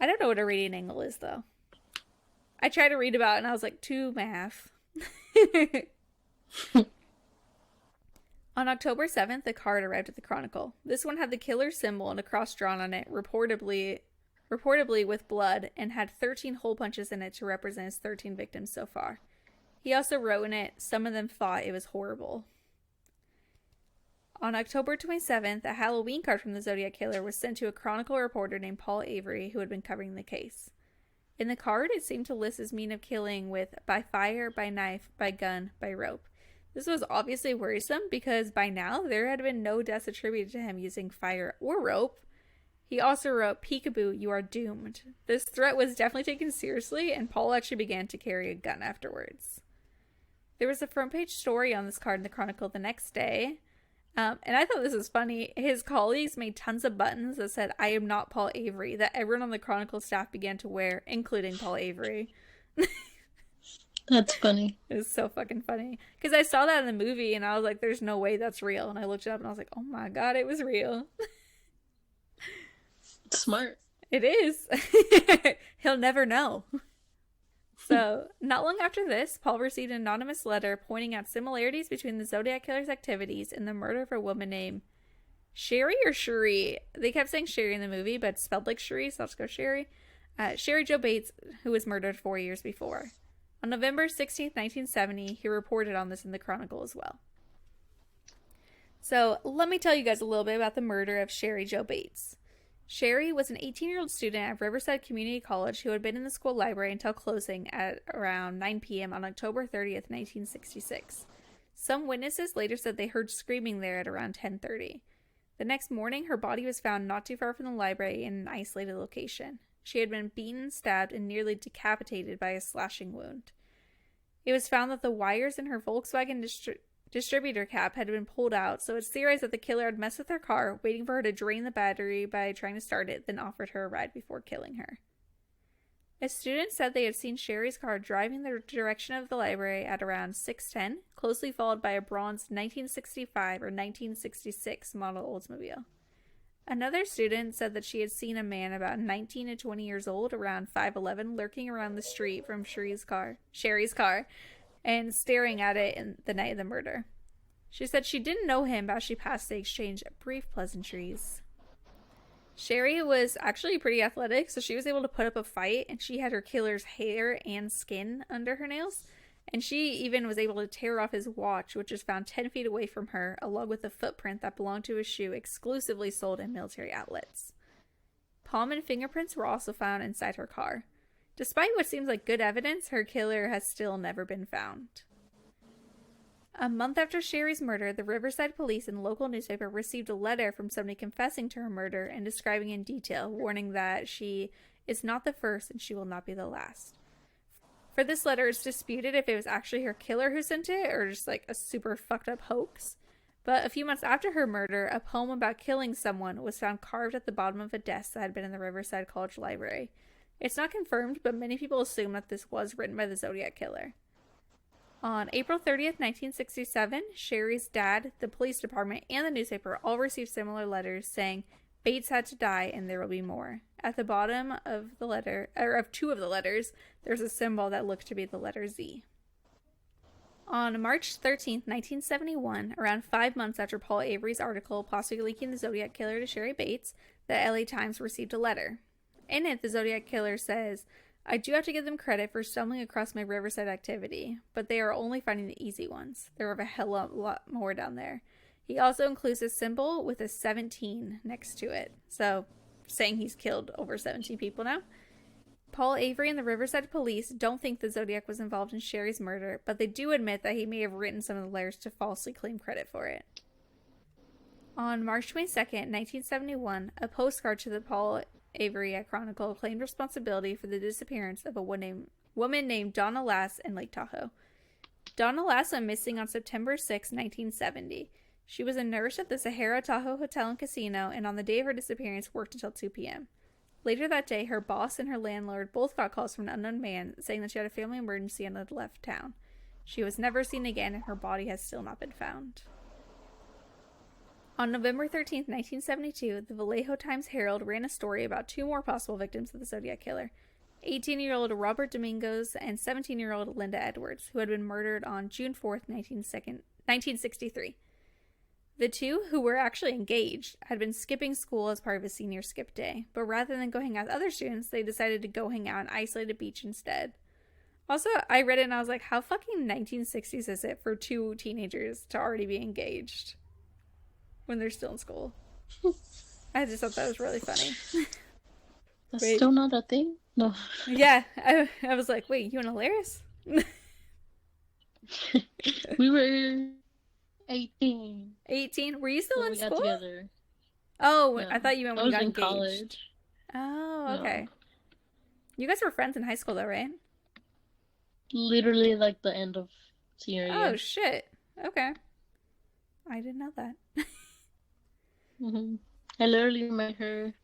Speaker 1: I don't know what a radian angle is, though. I tried to read about it, and I was like, too math. On October 7th, a card arrived at the Chronicle. This one had the killer symbol and a cross drawn on it, reportedly with blood, and had 13 hole punches in it to represent his 13 victims so far. He also wrote in it, some of them thought it was horrible. On October 27th, a Halloween card from the Zodiac Killer was sent to a Chronicle reporter named Paul Avery, who had been covering the case. In the card, it seemed to list his mean of killing with by fire, by knife, by gun, by rope. This was obviously worrisome because by now there had been no deaths attributed to him using fire or rope. He also wrote, Peekaboo, you are doomed. This threat was definitely taken seriously, and Paul actually began to carry a gun afterwards. There was a front page story on this card in the Chronicle the next day, and I thought this was funny. His colleagues made tons of buttons that said, I am not Paul Avery, that everyone on the Chronicle staff began to wear, including Paul Avery.
Speaker 2: That's funny.
Speaker 1: It was so fucking funny. Because I saw that in the movie, and I was like, there's no way that's real. And I looked it up, and I was like, oh my god, it was real.
Speaker 2: Smart.
Speaker 1: It is. He'll never know. So, not long after this, Paul received an anonymous letter pointing out similarities between the Zodiac Killer's activities and the murder of a woman named Sherry or Cherie. They kept saying Sherry in the movie, but it's spelled like Cherie, so I'll just go Sherry. Sherry Jo Bates, who was murdered 4 years before. On November 16, 1970, he reported on this in the Chronicle as well. So, let me tell you guys a little bit about the murder of Sherry Jo Bates. Sherry was an 18-year-old student at Riverside Community College who had been in the school library until closing at around 9 p.m. on October 30th, 1966. Some witnesses later said they heard screaming there at around 10:30. The next morning, her body was found not too far from the library in an isolated location. She had been beaten, stabbed, and nearly decapitated by a slashing wound. It was found that the wires in her Volkswagen distributor cap had been pulled out, so it's theorized that the killer had messed with her car, waiting for her to drain the battery by trying to start it, then offered her a ride before killing her. A student said they had seen Sherry's car driving the direction of the library at around 6:10, closely followed by a bronze 1965 or 1966 model Oldsmobile. Another student said that she had seen a man about 19 to 20 years old, around 5'11", lurking around the street from Sherry's car, and staring at it in the night of the murder. She said she didn't know him, but she passed, they exchanged brief pleasantries. Sherry was actually pretty athletic, so she was able to put up a fight, and she had her killer's hair and skin under her nails. And she even was able to tear off his watch, which was found 10 feet away from her, along with a footprint that belonged to a shoe exclusively sold in military outlets. Palm and fingerprints were also found inside her car. Despite what seems like good evidence, her killer has still never been found. A month after Sherry's murder, the Riverside police and local newspaper received a letter from somebody confessing to her murder and describing in detail, warning that she is not the first and she will not be the last. For this letter, it's disputed if it was actually her killer who sent it or just like a super fucked up hoax. But a few months after her murder, a poem about killing someone was found carved at the bottom of a desk that had been in the Riverside College library. It's not confirmed, but many people assume that this was written by the Zodiac killer. On April 30th, 1967, Sherry's dad, the police department, and the newspaper all received similar letters saying Bates had to die and there will be more. At the bottom of the letter, or of two of the letters, there's a symbol that looked to be the letter Z. On March 13th, 1971, around 5 months after Paul Avery's article possibly linking the Zodiac killer to Sherry Bates, the LA Times received a letter. In it, the Zodiac killer says, I do have to give them credit for stumbling across my Riverside activity, but they are only finding the easy ones. There are a hell of a lot more down there. He also includes a symbol with a 17 next to it, so saying he's killed over 17 people now. Paul Avery and the Riverside police don't think the Zodiac was involved in Sherry's murder, but they do admit that he may have written some of the letters to falsely claim credit for it. On March 22nd, 1971, a postcard to the Paul Avery Chronicle claimed responsibility for the disappearance of a woman named Donna Lass in Lake Tahoe. Donna Lass went missing on September 6, 1970. She was a nurse at the Sahara Tahoe Hotel and Casino, and on the day of her disappearance worked until 2 p.m. Later that day, her boss and her landlord both got calls from an unknown man saying that she had a family emergency and had left town. She was never seen again, and her body has still not been found. On November 13, 1972, the Vallejo Times-Herald ran a story about two more possible victims of the Zodiac killer, 18-year-old Robert Domingos and 17-year-old Linda Edwards, who had been murdered on June 4, 1963. The two, who were actually engaged, had been skipping school as part of a senior skip day, but rather than go hang out with other students, they decided to go hang out on an isolated beach instead. Also, I read it and I was like, how fucking 1960s is it for two teenagers to already be engaged when they're still in school? I just thought that was really funny.
Speaker 2: That's still not a thing? No.
Speaker 1: Yeah, I was like, wait, you and Alaris?
Speaker 2: We were 18.
Speaker 1: 18? Were you still in school?
Speaker 2: We got together.
Speaker 1: Oh,
Speaker 2: Yeah.
Speaker 1: I thought you meant when you got
Speaker 2: in
Speaker 1: engaged.
Speaker 2: College.
Speaker 1: Oh, okay.
Speaker 2: No.
Speaker 1: You guys were friends in high school though, right?
Speaker 2: Literally like the end of senior year.
Speaker 1: Oh, shit. Okay. I didn't know that.
Speaker 2: Mm-hmm. I literally met her.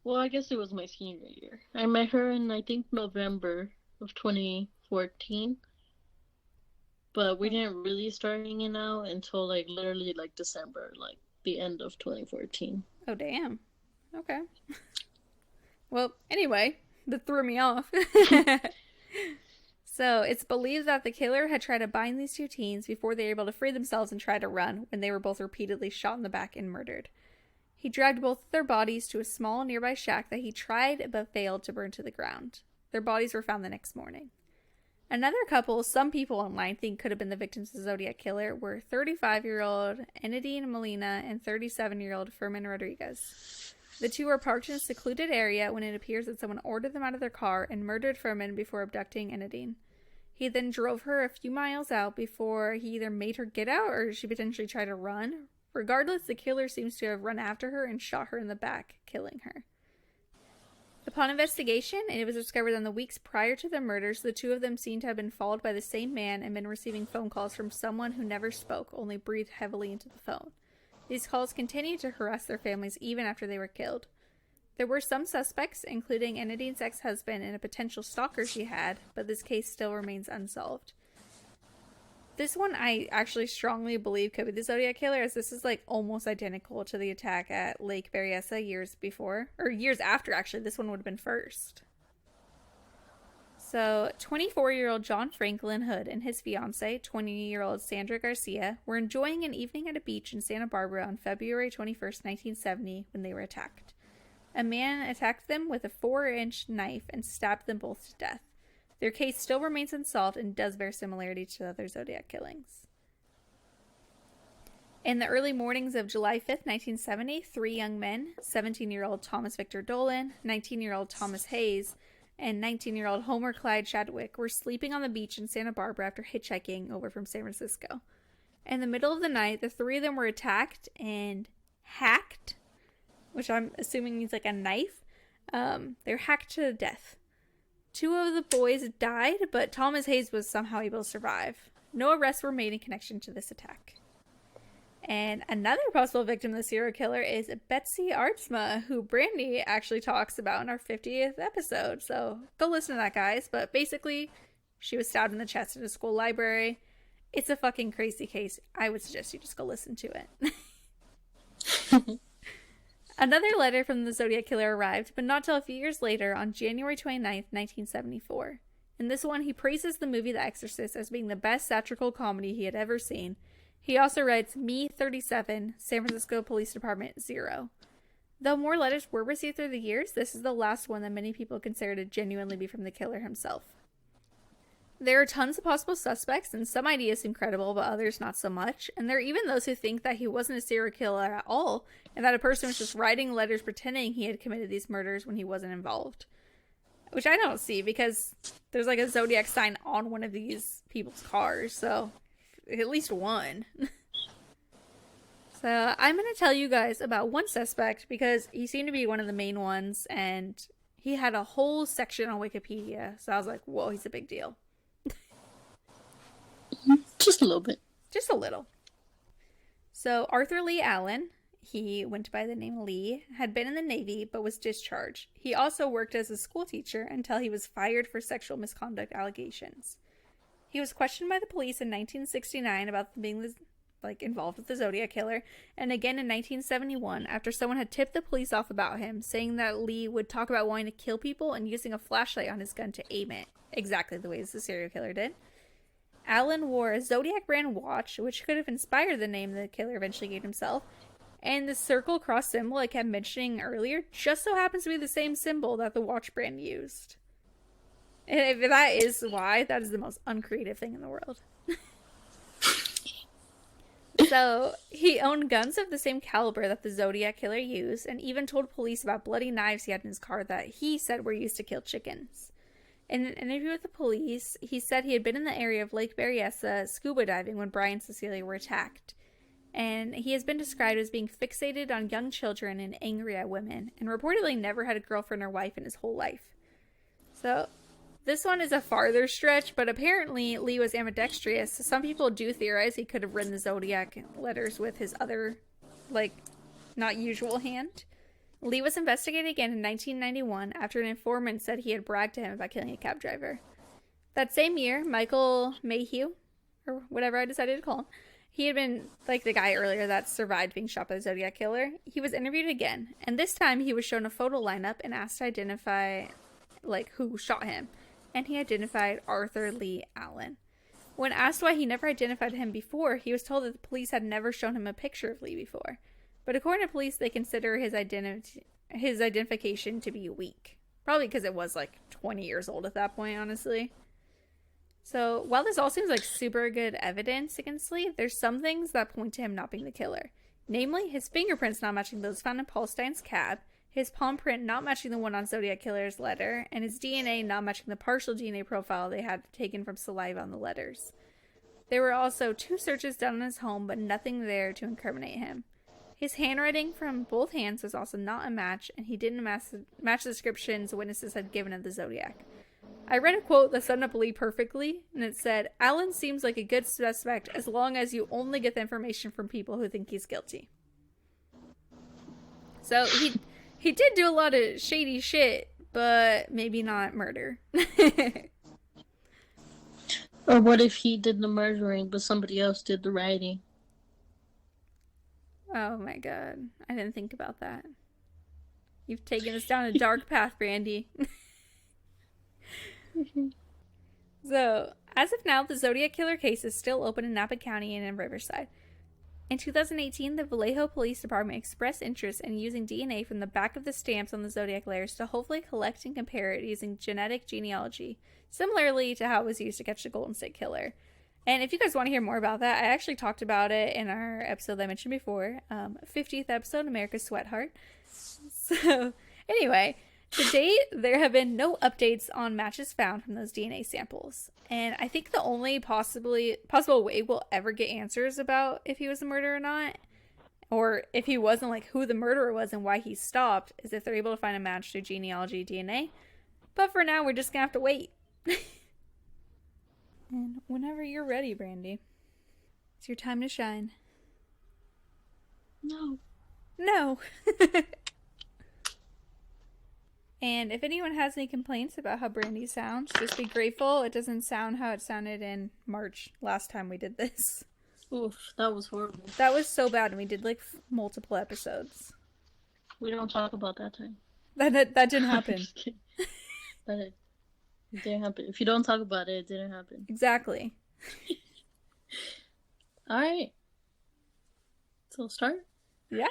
Speaker 2: Well, I guess it was my senior year. I met her in, I think, November of 2014. But we didn't really start hanging out until, like, literally, like, December, like, the end of 2014.
Speaker 1: Oh, damn. Okay. Well, anyway, that threw me off. So, it's believed that the killer had tried to bind these two teens before they were able to free themselves and try to run when they were both repeatedly shot in the back and murdered. He dragged both of their bodies to a small nearby shack that he tried but failed to burn to the ground. Their bodies were found the next morning. Another couple some people online think could have been the victims of the Zodiac killer were 35-year-old Enidine Molina and 37-year-old Fermin Rodriguez. The two were parked in a secluded area when it appears that someone ordered them out of their car and murdered Fermin before abducting Enidine. He then drove her a few miles out before he either made her get out or she potentially tried to run. Regardless, the killer seems to have run after her and shot her in the back, killing her. Upon investigation, it was discovered that in the weeks prior to the murders, the two of them seemed to have been followed by the same man and been receiving phone calls from someone who never spoke, only breathed heavily into the phone. These calls continued to harass their families even after they were killed. There were some suspects, including Enidine's ex-husband and a potential stalker she had, but this case still remains unsolved. This one I actually strongly believe could be the Zodiac Killer, as this is like almost identical to the attack at Lake Berryessa years before, or years after actually. This one would have been first. So, 24-year-old John Franklin Hood and his fiancée, 20-year-old Sandra Garcia, were enjoying an evening at a beach in Santa Barbara on February 21st, 1970, when they were attacked. A man attacked them with a 4-inch knife and stabbed them both to death. Their case still remains unsolved and does bear similarity to other Zodiac killings. In the early mornings of July 5th, 1970, 3 young men, 17-year-old Thomas Victor Dolan, 19-year-old Thomas Hayes, and 19-year-old Homer Clyde Chadwick were sleeping on the beach in Santa Barbara after hitchhiking over from San Francisco. In the middle of the night, the 3 of them were attacked and hacked, which I'm assuming means like a knife. They were hacked to death. 2 of the boys died, but Thomas Hayes was somehow able to survive. No arrests were made in connection to this attack. And another possible victim of the serial killer is Betsy Artsma, who Brandy actually talks about in our 50th episode. So go listen to that, guys. But basically, she was stabbed in the chest at a school library. It's a fucking crazy case. I would suggest you just go listen to it. Another letter from the Zodiac Killer arrived, but not till a few years later on January 29th, 1974. In this one, he praises the movie The Exorcist as being the best satirical comedy he had ever seen. He also writes, Me 37, San Francisco Police Department 0. Though more letters were received through the years, this is the last one that many people consider to genuinely be from the killer himself. There are tons of possible suspects, and some ideas seem credible, but others not so much. And there are even those who think that he wasn't a serial killer at all, and that a person was just writing letters pretending he had committed these murders when he wasn't involved. Which I don't see, because there's like a Zodiac sign on one of these people's cars, so at least one. So I'm going to tell you guys about one suspect, because he seemed to be one of the main ones, and he had a whole section on Wikipedia, so I was like, whoa, he's a big deal.
Speaker 2: Just a little bit.
Speaker 1: Just a little. So Arthur Lee Allen, he went by the name Lee, had been in the Navy but was discharged. He also worked as a school teacher until he was fired for sexual misconduct allegations. He was questioned by the police in 1969 about being involved with the Zodiac Killer, and again in 1971 after someone had tipped the police off about him, saying that Lee would talk about wanting to kill people and using a flashlight on his gun to aim it, exactly the ways the serial killer did. Allen wore a Zodiac brand watch, which could have inspired the name the killer eventually gave himself, and the circle cross symbol I kept mentioning earlier just so happens to be the same symbol that the watch brand used. And if that is why, that is the most uncreative thing in the world. So, he owned guns of the same caliber that the Zodiac Killer used, and even told police about bloody knives he had in his car that he said were used to kill chickens. In an interview with the police, he said he had been in the area of Lake Berryessa scuba diving when Brian and Cecilia were attacked. And he has been described as being fixated on young children and angry at women, and reportedly never had a girlfriend or wife in his whole life. So, this one is a farther stretch, but apparently Lee was ambidextrous. Some people do theorize he could have written the Zodiac letters with his other, not usual hand. Lee was investigated again in 1991 after an informant said he had bragged to him about killing a cab driver. That same year, Michael Mayhew, or whatever I decided to call him, he had been like the guy earlier that survived being shot by the Zodiac Killer. He was interviewed again, and this time he was shown a photo lineup and asked to identify who shot him. And he identified Arthur Lee Allen. When asked why he never identified him before, he was told that the police had never shown him a picture of Lee before. But according to police, they consider his identification to be weak. Probably because it was 20 years old at that point, honestly. So, while this all seems like super good evidence against Lee, there's some things that point to him not being the killer. Namely, his fingerprints not matching those found in Paul Stein's cab, his palm print not matching the one on Zodiac Killer's letter, and his DNA not matching the partial DNA profile they had taken from saliva on the letters. There were also 2 searches done in his home, but nothing there to incriminate him. His handwriting from both hands was also not a match, and he didn't match the descriptions witnesses had given of the Zodiac. I read a quote that summed up Lee perfectly, and it said, "Allen seems like a good suspect as long as you only get the information from people who think he's guilty." So, he did do a lot of shady shit, but maybe not murder.
Speaker 2: Or what if he did the murdering, but somebody else did the writing?
Speaker 1: Oh my god. I didn't think about that. You've taken us down a dark path, Brandy. So, as of now, the Zodiac Killer case is still open in Napa County and in Riverside. In 2018, the Vallejo Police Department expressed interest in using DNA from the back of the stamps on the Zodiac layers to hopefully collect and compare it using genetic genealogy, similarly to how it was used to catch the Golden State Killer. And if you guys want to hear more about that, I actually talked about it in our episode that I mentioned before, 50th episode, America's Sweatheart. So, anyway, to date, there have been no updates on matches found from those DNA samples. And I think the only possible way we'll ever get answers about if he was the murderer or not, or if he wasn't, like who the murderer was and why he stopped, is if they're able to find a match through genealogy DNA. But for now, we're just gonna have to wait. And whenever you're ready, Brandy, it's your time to shine.
Speaker 2: No.
Speaker 1: No. And if anyone has any complaints about how Brandy sounds, just be grateful it doesn't sound how it sounded in March last time we did this.
Speaker 2: Oof, that was horrible.
Speaker 1: That was so bad, and we did like multiple episodes.
Speaker 2: We don't talk about that time.
Speaker 1: That didn't happen.
Speaker 2: Just kidding. It didn't happen. If you don't talk about it, it didn't happen.
Speaker 1: Exactly.
Speaker 2: Alright. So start?
Speaker 1: Yeah.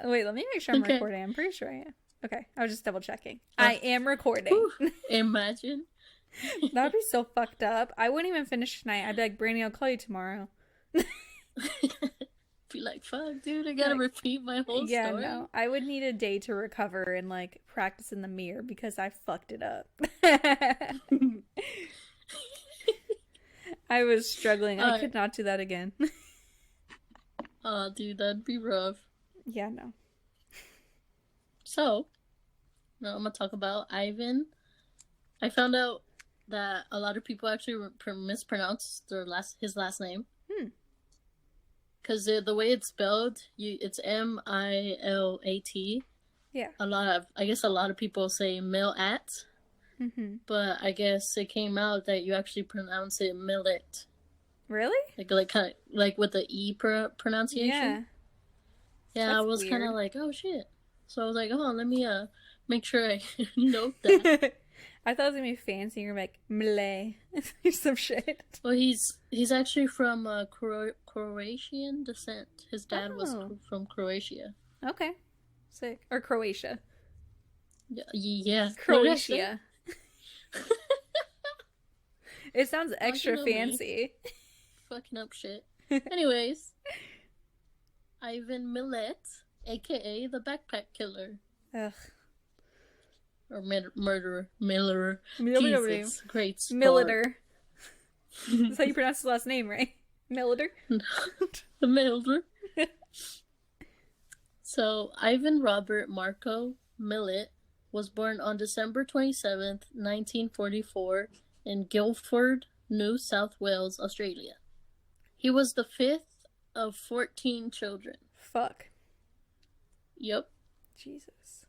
Speaker 1: Wait, let me make sure I'm
Speaker 2: Okay.
Speaker 1: recording. I'm pretty sure I am. Okay, I was just double checking. I am recording.
Speaker 2: Imagine.
Speaker 1: That would be so fucked up. I wouldn't even finish tonight. I'd be like, Brandy, I'll call you tomorrow.
Speaker 2: Be like, fuck, dude, I gotta repeat my whole story.
Speaker 1: Yeah, no. I would need a day to recover and like practice in the mirror because I fucked it up. I was struggling. I could not do that again.
Speaker 2: Oh, dude, that'd be rough.
Speaker 1: Yeah, no.
Speaker 2: So, now I'm gonna talk about Ivan. I found out that a lot of people actually mispronounce his last name. Because the way it's spelled, it's Milat.
Speaker 1: Yeah.
Speaker 2: I guess a lot of people say Milat.
Speaker 1: Mm-hmm.
Speaker 2: But I guess it came out that you actually pronounce it Milat.
Speaker 1: Really?
Speaker 2: Like kind of like with the E pronunciation.
Speaker 1: Yeah.
Speaker 2: Yeah,
Speaker 1: That's
Speaker 2: I was kind
Speaker 1: weird.
Speaker 2: of like, oh shit. So I was like, oh, let me make sure I note that.
Speaker 1: I thought it was gonna be fancy. You're like Malay or some shit.
Speaker 2: Well, he's actually from Croatian descent. His dad was
Speaker 1: Oh.
Speaker 2: from Croatia.
Speaker 1: Okay, sick. Or Croatia.
Speaker 2: Yeah.
Speaker 1: Croatia. It sounds extra
Speaker 2: Fucking up,
Speaker 1: fancy.
Speaker 2: Fucking up shit. Anyways, Ivan Milat, aka the Backpack Killer.
Speaker 1: Ugh.
Speaker 2: Or murderer. Miller.
Speaker 1: Militer.
Speaker 2: Jesus, great sport.
Speaker 1: Militer. That's how you pronounce his last name, right? Militer?
Speaker 2: The Miller. So, Ivan Robert Marco Milat was born on December 27th, 1944 in Guildford, New South Wales, Australia. He was the fifth of 14 children.
Speaker 1: Fuck.
Speaker 2: Yep.
Speaker 1: Jesus.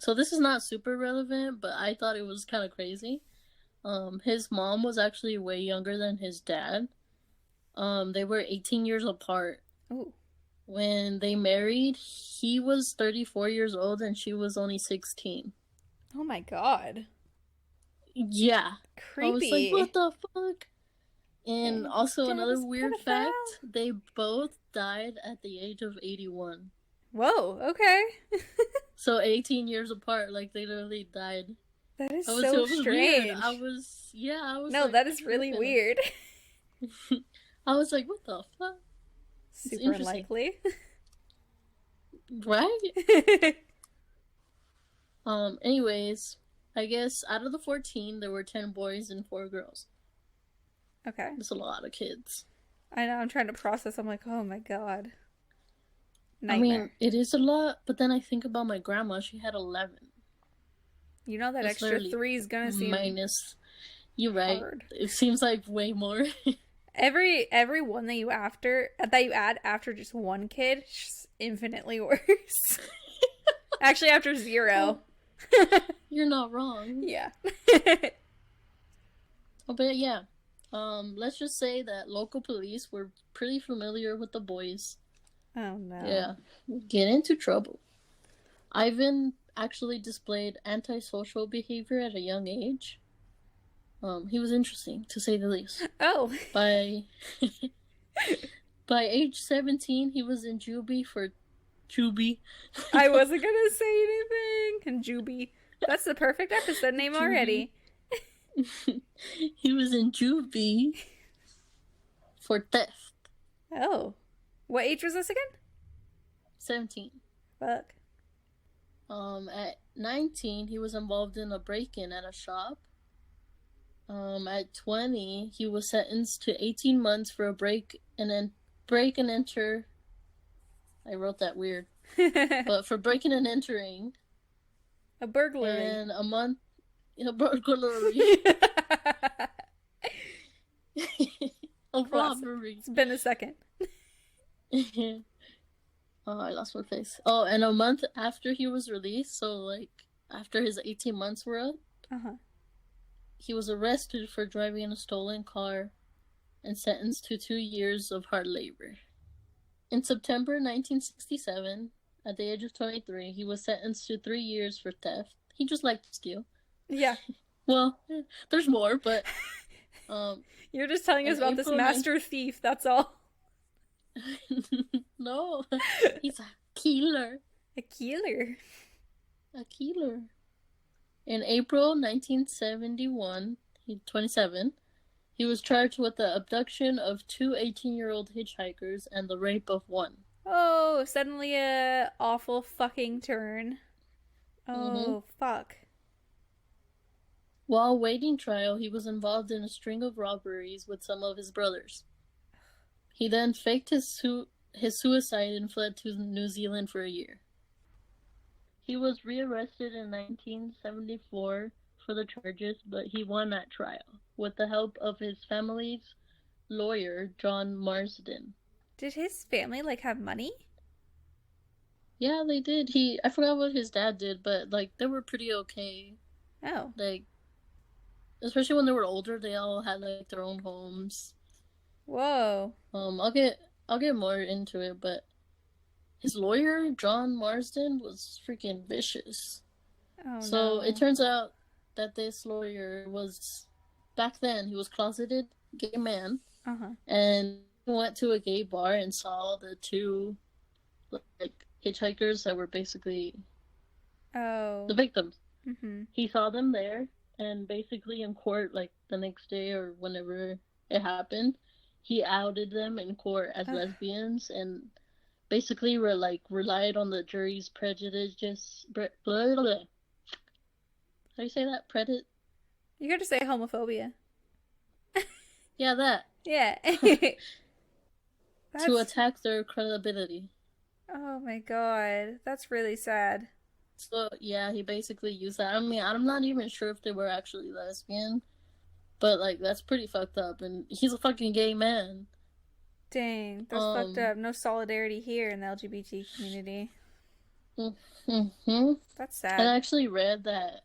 Speaker 2: So this is not super relevant, but I thought it was kind of crazy. His mom was actually way younger than his dad. They were 18 years apart.
Speaker 1: Ooh.
Speaker 2: When they married, he was 34 years old and she was only 16.
Speaker 1: Oh my god.
Speaker 2: Yeah.
Speaker 1: Creepy.
Speaker 2: I was like, what the fuck? And
Speaker 1: Yeah,
Speaker 2: also
Speaker 1: dad
Speaker 2: another
Speaker 1: was
Speaker 2: weird
Speaker 1: pedophile.
Speaker 2: fact, they both died at the age of 81.
Speaker 1: Whoa, okay.
Speaker 2: So 18 years apart, like they literally died.
Speaker 1: That is
Speaker 2: It was
Speaker 1: so
Speaker 2: weird.
Speaker 1: strange.
Speaker 2: I was
Speaker 1: No,
Speaker 2: like,
Speaker 1: that is really
Speaker 2: tripping.
Speaker 1: weird.
Speaker 2: I was like, what the fuck?
Speaker 1: Super
Speaker 2: interesting.
Speaker 1: unlikely.
Speaker 2: Right? Anyways, I guess out of the 14, there were 10 boys and 4 girls.
Speaker 1: Okay.
Speaker 2: That's a lot of kids.
Speaker 1: I know, I'm trying to process. I'm like, oh my god.
Speaker 2: I
Speaker 1: Nightmare.
Speaker 2: mean, it is a lot, but then I think about my grandma. She had 11.
Speaker 1: You know that
Speaker 2: That's
Speaker 1: extra
Speaker 2: literally
Speaker 1: 3 is gonna seem
Speaker 2: minus. You're right.
Speaker 1: hard.
Speaker 2: It seems like way more.
Speaker 1: Every one that you add after just one kid, is just infinitely worse. Actually, after 0.
Speaker 2: You're not wrong.
Speaker 1: Yeah.
Speaker 2: Oh, but yeah. Let's just say that local police were pretty familiar with the boys.
Speaker 1: Oh no.
Speaker 2: Yeah, get into trouble. Ivan actually displayed antisocial behavior at a young age. He was interesting, to say the least.
Speaker 1: Oh.
Speaker 2: By age 17, he was in Jubie for Jubie.
Speaker 1: I wasn't gonna say anything. And Jubie. That's the perfect episode name
Speaker 2: Jubie.
Speaker 1: already.
Speaker 2: He was in Jubie for theft.
Speaker 1: Oh. What age was this again?
Speaker 2: 17.
Speaker 1: Fuck.
Speaker 2: At 19, he was involved in a break-in at a shop. At 20, he was sentenced to 18 months for a break and enter. I wrote that weird. But for breaking and entering.
Speaker 1: A burglary.
Speaker 2: And a month. A burglary. A robbery.
Speaker 1: It's been a second.
Speaker 2: Oh, I lost my face. Oh, and a month after he was released, so like after his 18 months were up, he was arrested for driving a stolen car and sentenced to 2 years of hard labor. In September 1967, at the age of 23, he was sentenced to 3 years for theft. He just liked to steal.
Speaker 1: Yeah.
Speaker 2: Well, there's more, but
Speaker 1: you're just telling us about this master thief, that's all.
Speaker 2: No, he's a killer.
Speaker 1: A killer.
Speaker 2: A killer. In April 1971, he's 27, he was charged with the abduction of 2 18-year-old hitchhikers and the rape of 1.
Speaker 1: Oh, suddenly a awful fucking turn. Oh, fuck.
Speaker 2: While waiting trial, he was involved in a string of robberies with some of his brothers. He then faked his suicide and fled to New Zealand for a year. He was rearrested in 1974 for the charges, but he won at trial with the help of his family's lawyer, John Marsden.
Speaker 1: Did his family, have money?
Speaker 2: Yeah, they did. I forgot what his dad did, but, they were pretty okay.
Speaker 1: Oh.
Speaker 2: Especially when they were older, they all had, their own homes.
Speaker 1: Whoa.
Speaker 2: I'll get more into it, but his lawyer, John Marsden, was freaking vicious.
Speaker 1: Oh,
Speaker 2: so
Speaker 1: no.
Speaker 2: it turns out that this lawyer was, back then, he was closeted gay man, and he went to a gay bar and saw the 2, hitchhikers that were basically the victims.
Speaker 1: Mm-hmm.
Speaker 2: He saw them there, and basically in court, the next day or whenever it happened, he outed them in court as lesbians, and basically relied on the jury's prejudice. Blah, blah, blah. How do you say that?
Speaker 1: You gotta say homophobia.
Speaker 2: Yeah, that.
Speaker 1: Yeah.
Speaker 2: To attack their credibility.
Speaker 1: Oh my god, that's really sad.
Speaker 2: So yeah, he basically used that. I mean, I'm not even sure if they were actually lesbian, but that's pretty fucked up. And he's a fucking gay man.
Speaker 1: Dang, that's fucked up. No solidarity here in the LGBT community.
Speaker 2: Mm-hmm.
Speaker 1: That's sad.
Speaker 2: I actually read that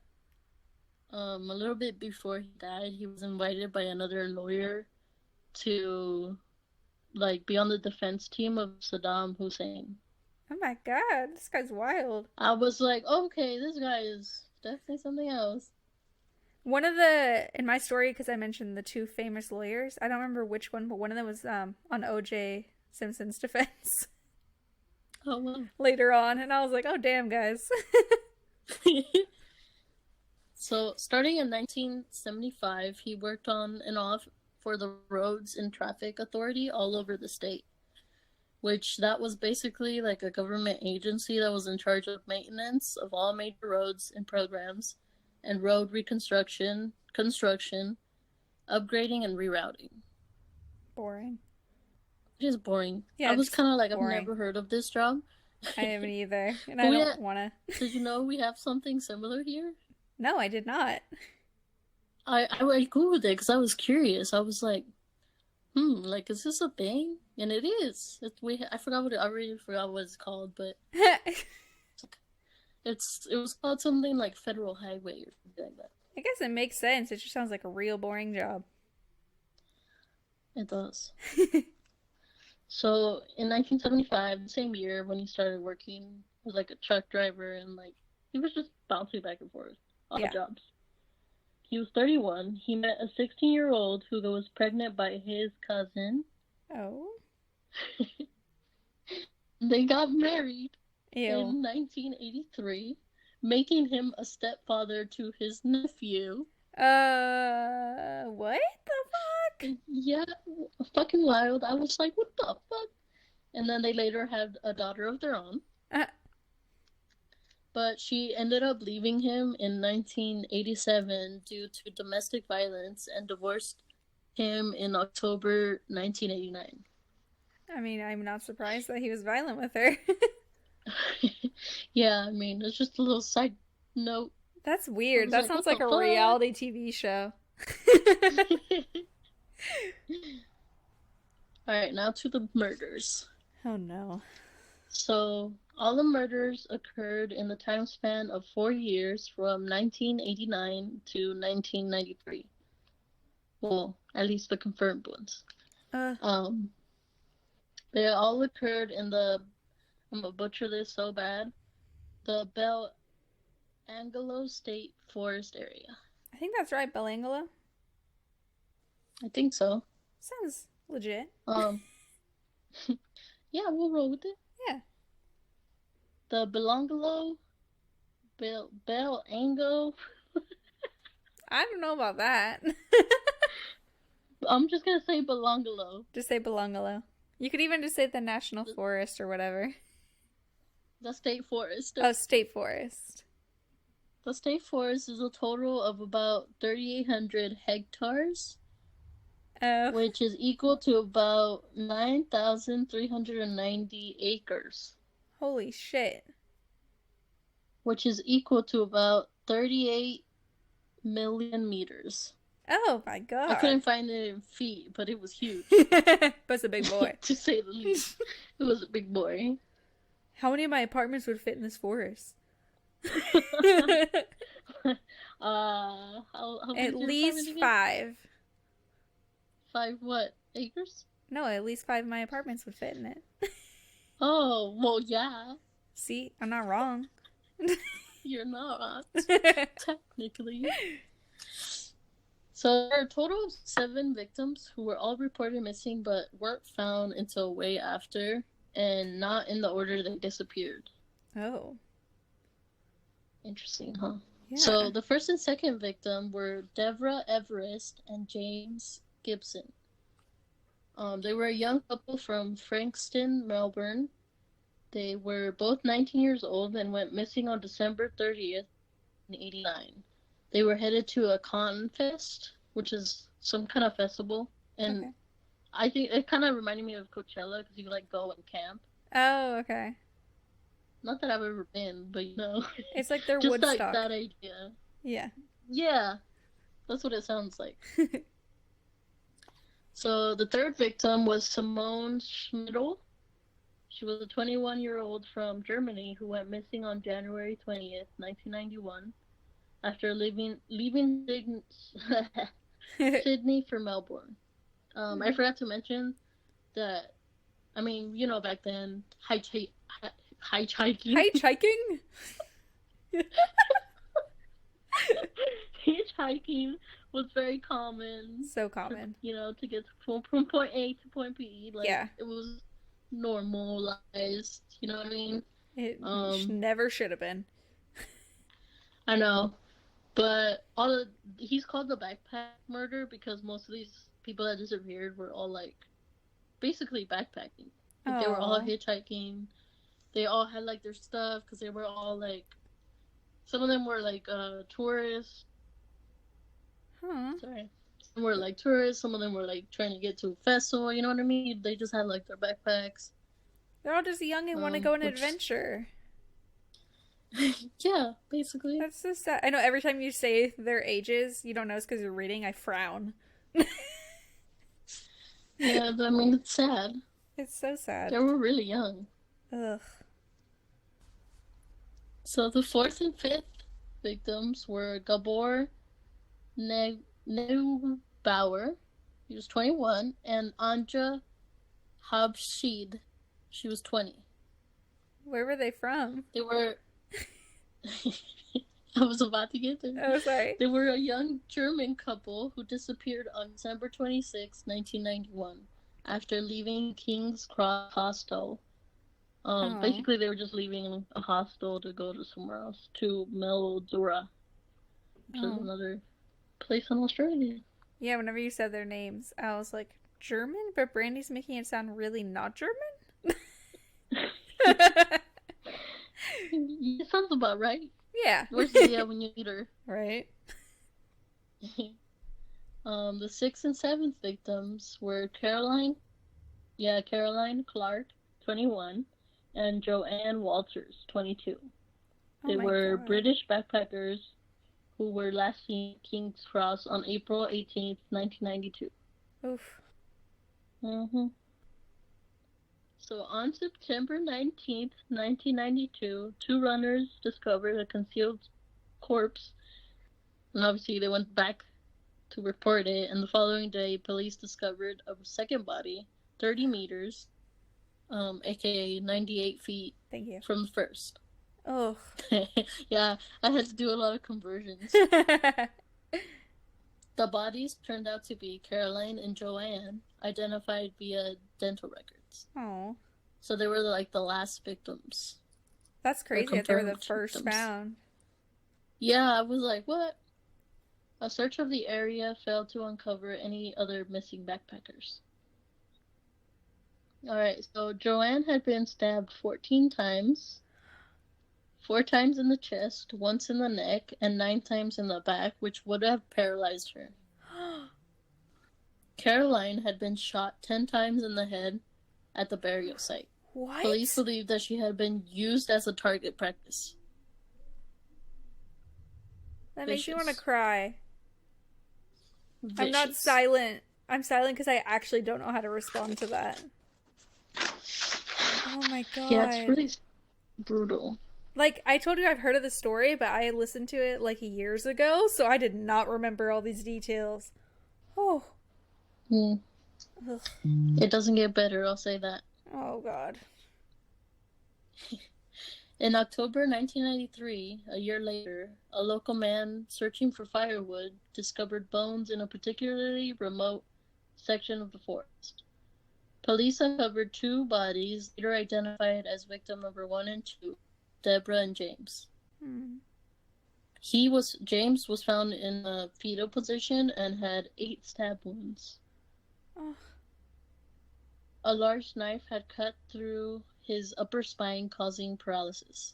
Speaker 2: a little bit before he died, he was invited by another lawyer to be on the defense team of Saddam Hussein.
Speaker 1: Oh my god, this guy's wild.
Speaker 2: I was like, okay, this guy is definitely something else.
Speaker 1: In my story, because I mentioned the 2 famous lawyers, I don't remember which one, but one of them was on O.J. Simpson's defense.
Speaker 2: Oh, wow.
Speaker 1: Later on, and I was like, oh, damn, guys.
Speaker 2: So, starting in 1975, he worked on and off for the Roads and Traffic Authority all over the state, which that was basically a government agency that was in charge of maintenance of all major roads and programs, and road reconstruction, construction, upgrading, and rerouting.
Speaker 1: Boring.
Speaker 2: It is boring.
Speaker 1: Yeah,
Speaker 2: I was kind of I've
Speaker 1: boring.
Speaker 2: never heard of this job.
Speaker 1: I haven't either, and I don't want to.
Speaker 2: Did you know we have something similar here?
Speaker 1: No, I did not.
Speaker 2: I Googled it because I was curious. I was like, is this a thing? And it is. I already forgot what it's called, but it was called something like Federal Highway or something like that.
Speaker 1: I guess it makes sense. It just sounds like a real boring job.
Speaker 2: It does. So in 1975, the same year when he started working as like a truck driver and like he was just bouncing back and forth, odd
Speaker 1: Yeah.
Speaker 2: jobs. He was 31. He met a 16-year-old who was pregnant by his cousin.
Speaker 1: Oh.
Speaker 2: They got married
Speaker 1: Ew.
Speaker 2: in 1983, making him a stepfather to his nephew.
Speaker 1: What the fuck?
Speaker 2: Yeah, fucking wild. I was like, what the fuck? And then they later had a daughter of their own. But she ended up leaving him in 1987 due to domestic violence and divorced him in October 1989.
Speaker 1: I mean, I'm not surprised that he was violent with her.
Speaker 2: Yeah, I mean, it's just a little side note.
Speaker 1: That's weird. That sounds like a
Speaker 2: fuck?
Speaker 1: reality TV show.
Speaker 2: Alright, now to the murders.
Speaker 1: Oh no.
Speaker 2: So, all the murders occurred in the time span of 4 years from 1989 to 1993. Well, at least the confirmed ones. They all occurred in the, I'm gonna butcher this so bad, the Bel Angelo State Forest area.
Speaker 1: I think that's right, Belangolo.
Speaker 2: I think so.
Speaker 1: Sounds legit.
Speaker 2: Yeah, we'll roll with it.
Speaker 1: Yeah.
Speaker 2: The Belangolo, Belango.
Speaker 1: I don't know about that.
Speaker 2: I'm just gonna say Belangolo.
Speaker 1: Just say Belangolo. You could even just say the National Forest or whatever.
Speaker 2: The State Forest.
Speaker 1: Oh, State Forest.
Speaker 2: The State Forest is a total of about 3,800 hectares, which is equal to about 9,390 acres.
Speaker 1: Holy shit.
Speaker 2: Which is equal to about 38 million meters.
Speaker 1: Oh my god.
Speaker 2: I couldn't find it in feet, but it was huge.
Speaker 1: But it's a big boy.
Speaker 2: To say the least. It was a big boy.
Speaker 1: How many of my apartments would fit in this forest?
Speaker 2: How
Speaker 1: At least 5.
Speaker 2: 5 what? Acres?
Speaker 1: No, at least 5 of my apartments would fit in it.
Speaker 2: Oh, well, yeah.
Speaker 1: See, I'm not wrong.
Speaker 2: You're not. Technically. So there are a total of 7 victims who were all reported missing but weren't found until way after and not in the order they disappeared.
Speaker 1: Oh.
Speaker 2: Interesting, huh?
Speaker 1: Yeah.
Speaker 2: So the first and second victim were Devra Everest and James Gibson. They were a young couple from Frankston, Melbourne. They were both 19 years old and went missing on December 30th, 1989. They were headed to a cotton fest, which is some kind of festival. And okay. I think it kind of reminded me of Coachella because you like go and camp.
Speaker 1: Oh, okay.
Speaker 2: Not that I've ever been, but you know.
Speaker 1: It's like their
Speaker 2: just
Speaker 1: Woodstock.
Speaker 2: Like that idea.
Speaker 1: Yeah.
Speaker 2: Yeah. That's what it sounds like. So the third victim was Simone Schmidl. She was a 21-year-old from Germany who went missing on January 20th, 1991, after leaving Sydney for Melbourne. I forgot to mention that, I mean, you know, back then, hitchhiking.
Speaker 1: Hitchhiking?
Speaker 2: Hitchhiking was very common.
Speaker 1: So common.
Speaker 2: You know, to get from point A to point B. Like, yeah. It was normalized. You know what I mean?
Speaker 1: It never should have been.
Speaker 2: I know. But he's called the backpack murder because most of these people that disappeared were all, like, basically backpacking. Like, they were all hitchhiking. They all had, like, their stuff because they were all, like, some of them were, like, tourists.
Speaker 1: Huh.
Speaker 2: Sorry. Some were, like, tourists. Some of them were, like, trying to get to a festival. You know what I mean? They just had, like, their backpacks.
Speaker 1: They're all just young and want to go on an adventure.
Speaker 2: Yeah, basically.
Speaker 1: That's so sad. I know every time you say their ages, you don't know it's because you're reading, I frown.
Speaker 2: Yeah, but I mean, it's sad.
Speaker 1: It's so sad.
Speaker 2: They were really young.
Speaker 1: Ugh.
Speaker 2: So the fourth and fifth victims were Gabor Neubauer He was 21. And Anja Habshid, she was 20.
Speaker 1: Where were they from?
Speaker 2: They were... I was about to get there.
Speaker 1: Oh, sorry.
Speaker 2: They were a young German couple who disappeared on December 26, 1991, after leaving King's Cross Hostel. Basically, they were just leaving a hostel to go to somewhere else, to Mildura, which is another place in Australia.
Speaker 1: Yeah, whenever you said their names, I was like, German? But Brandy's making it sound really not German?
Speaker 2: It sounds about right.
Speaker 1: Yeah.
Speaker 2: Where's Leah when you need her?
Speaker 1: Right.
Speaker 2: The 6th and 7th victims were Caroline Clark, 21, and Joanne Walters, 22. They were British backpackers who were last seen at King's Cross on April 18th, 1992.
Speaker 1: Oof.
Speaker 2: So on September 19th, 1992, 2 runners discovered a concealed corpse, and obviously they went back to report it, and the following day, police discovered a second body, 30 meters, aka 98 feet
Speaker 1: Thank you.
Speaker 2: from the first.
Speaker 1: Oh.
Speaker 2: Yeah, I had to do a lot of conversions. The bodies turned out to be Caroline and Joanne, identified via dental records.
Speaker 1: Oh.
Speaker 2: So they were like the last victims.
Speaker 1: That's crazy that they were the first
Speaker 2: victims.
Speaker 1: found.
Speaker 2: Yeah, I was like, what? A search of the area failed to uncover any other missing backpackers. Alright, so Joanne had been stabbed 14 times. 4 times in the chest, once in the neck, and 9 times in the back, which would have paralyzed her. Caroline had been shot 10 times in the head at the burial site.
Speaker 1: What?
Speaker 2: Police believe that she had been used as a target practice.
Speaker 1: That makes me want to cry.
Speaker 2: Vicious.
Speaker 1: I'm not silent. I'm silent because I actually don't know how to respond to that. Oh my god.
Speaker 2: Yeah, it's really brutal.
Speaker 1: Like, I told you I've heard of the story, but I listened to it like years ago, so I did not remember all these details. Oh.
Speaker 2: Ugh. It doesn't get better, I'll say that.
Speaker 1: Oh god.
Speaker 2: In October 1993, a year later, a local man searching for firewood discovered bones in a particularly remote section of the forest. Police uncovered 2 bodies, later identified as victim number 1 and 2, Deborah and James. James was found in a fetal position and had 8 stab wounds.
Speaker 1: Oh.
Speaker 2: A large knife had cut through his upper spine, causing paralysis.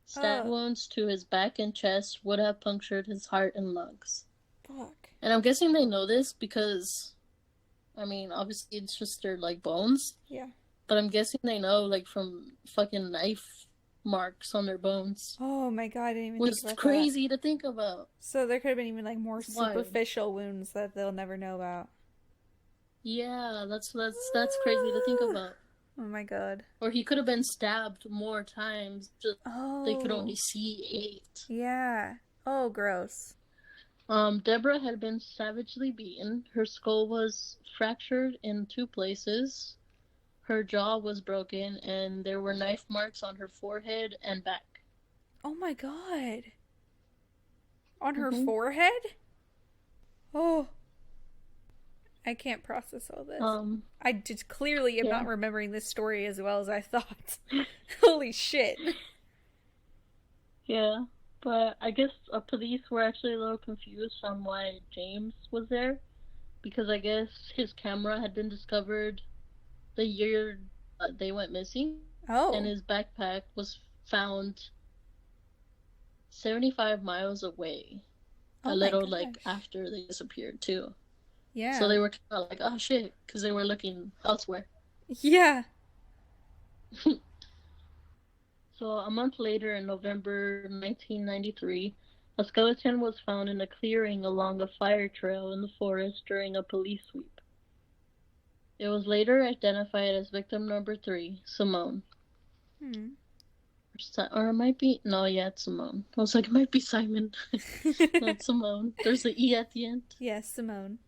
Speaker 2: Stab wounds to his back and chest would have punctured his heart and lungs.
Speaker 1: Fuck.
Speaker 2: And I'm guessing they know this because, I mean, obviously it's just their, like, bones.
Speaker 1: Yeah.
Speaker 2: But I'm guessing they know, like, from fucking knife marks on their bones.
Speaker 1: Oh my god, I didn't even
Speaker 2: Which
Speaker 1: think about
Speaker 2: is crazy to think about.
Speaker 1: So there could have been even, like, more superficial wounds that they'll never know about.
Speaker 2: Yeah, that's crazy to think about.
Speaker 1: Oh my god.
Speaker 2: Or he could have been stabbed more times, just they could only see 8.
Speaker 1: Yeah. Oh, gross.
Speaker 2: Deborah had been savagely beaten. Her skull was fractured in 2 places. Her jaw was broken, and there were knife marks on her forehead and back.
Speaker 1: Oh my god. On her forehead? Oh. I can't process all this. I just clearly am not remembering this story as well as I thought. Holy shit.
Speaker 2: Yeah, but I guess police were actually a little confused on why James was there. Because I guess his camera had been discovered the year they went missing.
Speaker 1: Oh.
Speaker 2: And his backpack was found 75 miles away. A little, like, after they disappeared, too.
Speaker 1: Yeah.
Speaker 2: So they were kind of like, oh shit, because they were looking elsewhere.
Speaker 1: Yeah.
Speaker 2: So a month later, in November 1993, a skeleton was found in a clearing along a fire trail in the forest during a police sweep. It was later identified as victim number 3, Simone. Or it might be... No, yeah, it's Simone. I was like, it might be Simon. Not Simone. There's the E at the end.
Speaker 1: Yes, Simone.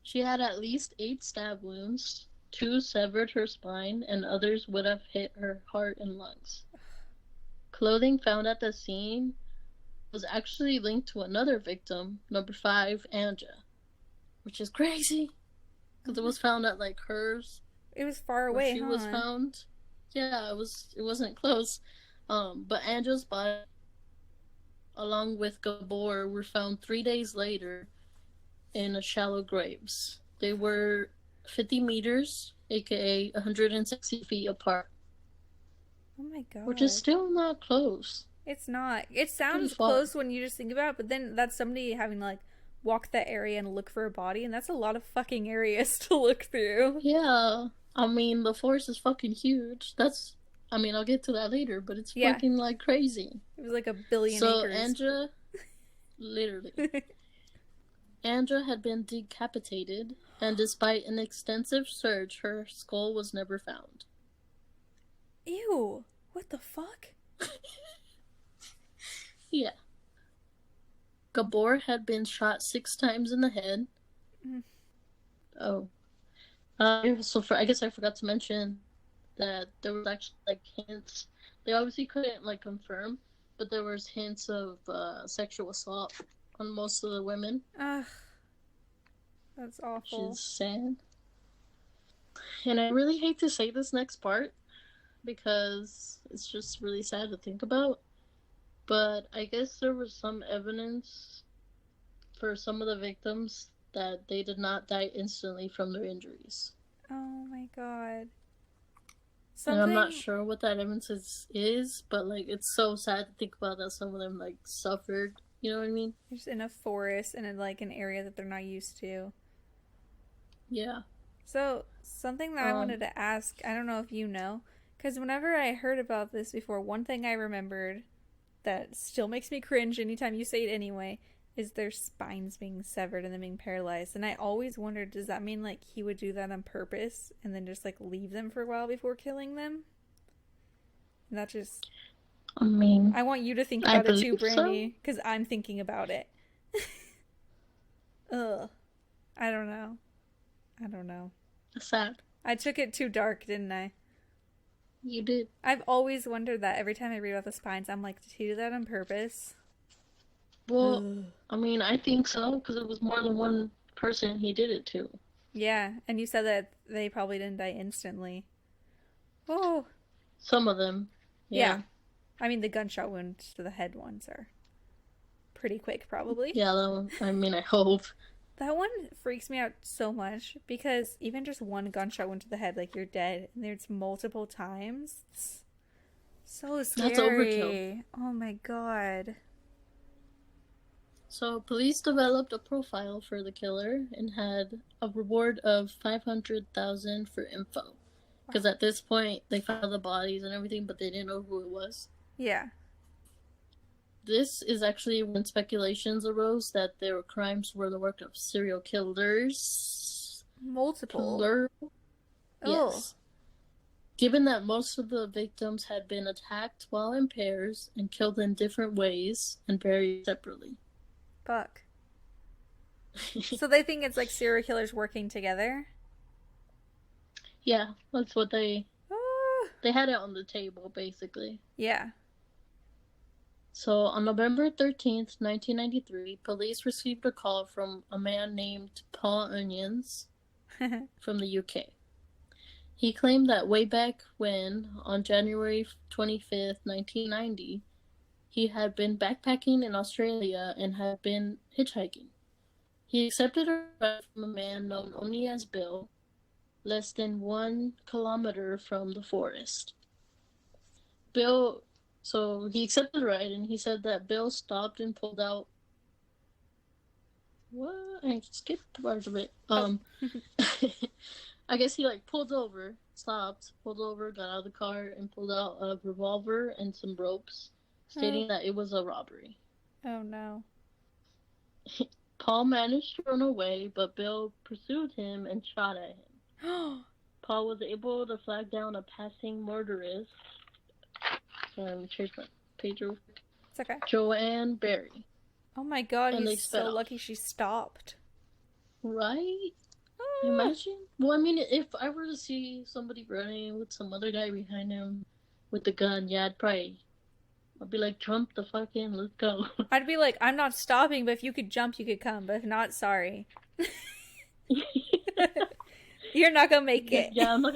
Speaker 2: She had at least 8 stab wounds. 2 severed her spine, and others would have hit her heart and lungs. Clothing found at the scene was actually linked to another victim, number 5, Anja, which is crazy because it was found at like hers.
Speaker 1: It was far
Speaker 2: Where
Speaker 1: away,
Speaker 2: she
Speaker 1: huh?
Speaker 2: was found. Yeah, it wasn't close. But Angel's body, along with Gabor, were found 3 days later in shallow graves. They were 50 meters, aka 160 feet apart.
Speaker 1: Oh my god.
Speaker 2: Which is still not close.
Speaker 1: It's not. It sounds
Speaker 2: far.
Speaker 1: close when you just think about it, but then that's somebody having to, like, walk that area and look for a body, and that's a lot of fucking areas to look through.
Speaker 2: Yeah. I mean, the forest is fucking huge. I'll get to that later, but it's fucking, like, crazy.
Speaker 1: It was like 1 billion
Speaker 2: So,
Speaker 1: acres.
Speaker 2: Anja, literally. Anja had been decapitated, and despite an extensive search, her skull was never found.
Speaker 1: Ew. What the fuck?
Speaker 2: Yeah. Gabor had been shot 6 times in the head.
Speaker 1: Mm.
Speaker 2: Oh. I guess I forgot to mention that there was actually, like, hints. They obviously couldn't, like, confirm, but there was hints of sexual assault on most of the women.
Speaker 1: Ugh. That's awful.
Speaker 2: Which is sad. And I really hate to say this next part, because it's just really sad to think about. But I guess there was some evidence for some of the victims that they did not die instantly from their injuries.
Speaker 1: Oh my god.
Speaker 2: And I'm not sure what that evidence is, but, like, it's so sad to think about that some of them, like, suffered. You know what I mean?
Speaker 1: Just in a forest and in, like, an area that they're not used to.
Speaker 2: Yeah.
Speaker 1: So, something that I wanted to ask, I don't know if you know, because whenever I heard about this before, one thing I remembered that still makes me cringe anytime you say it anyway, is their spines being severed and them being paralyzed. And I always wondered, does that mean, like, he would do that on purpose and then just, like, leave them for a while before killing them? And that just... I want you to think about it too, Brandy, because I'm thinking about it. Ugh. I don't know.
Speaker 2: Sad.
Speaker 1: I took it too dark, didn't I?
Speaker 2: You did.
Speaker 1: I've always wondered that every time I read about the spines. I'm like, did he do that on purpose?
Speaker 2: Well, I think so, because it was more than one person he did it to.
Speaker 1: Yeah, and you said that they probably didn't die instantly. Oh.
Speaker 2: Some of them.
Speaker 1: Yeah. I mean, the gunshot wounds to the head ones are pretty quick, probably.
Speaker 2: Yeah, that one, I hope.
Speaker 1: That one freaks me out so much, because even just one gunshot wound to the head, like, you're dead, and there's multiple times. It's so scary.
Speaker 2: That's overkill.
Speaker 1: Oh my god.
Speaker 2: So, police developed a profile for the killer and had a reward of $500,000 for info. Because at this point, they found the bodies and everything, but they didn't know who it was.
Speaker 1: Yeah.
Speaker 2: This is actually when speculations arose that their crimes were the work of serial killers.
Speaker 1: Multiple.
Speaker 2: Yes. Given that most of the victims had been attacked while in pairs and killed in different ways and buried separately.
Speaker 1: Fuck. So they think it's like serial killers working together?
Speaker 2: Yeah, that's what they had it on the table, basically.
Speaker 1: Yeah.
Speaker 2: So, on November 13th, 1993, police received a call from a man named Paul Onions from the UK. He claimed that way back when, on January 25th, 1990, he had been backpacking in Australia and had been hitchhiking. He accepted a ride from a man known only as Bill, less than 1 kilometer from the forest. So he accepted the ride, and he said that Bill stopped and pulled out... What? I skipped part of it. I guess he, like, stopped, pulled over, got out of the car, and pulled out a revolver and some ropes, stating that it was a robbery.
Speaker 1: Oh, no.
Speaker 2: Paul managed to run away, but Bill pursued him and shot at him. Paul was able to flag down a passing murderess. Let me change my page real quick.
Speaker 1: It's okay.
Speaker 2: Joanne Berry.
Speaker 1: Oh my god,
Speaker 2: And
Speaker 1: he's so lucky she stopped.
Speaker 2: Right? Imagine. Well, I mean, if I were to see somebody running with some other guy behind him with the gun, yeah, I'd be like, jump the fuck in, let's go.
Speaker 1: I'd be like, I'm not stopping, but if you could jump, you could come. But if not, sorry. You're not gonna make it.
Speaker 2: Yeah, I'm not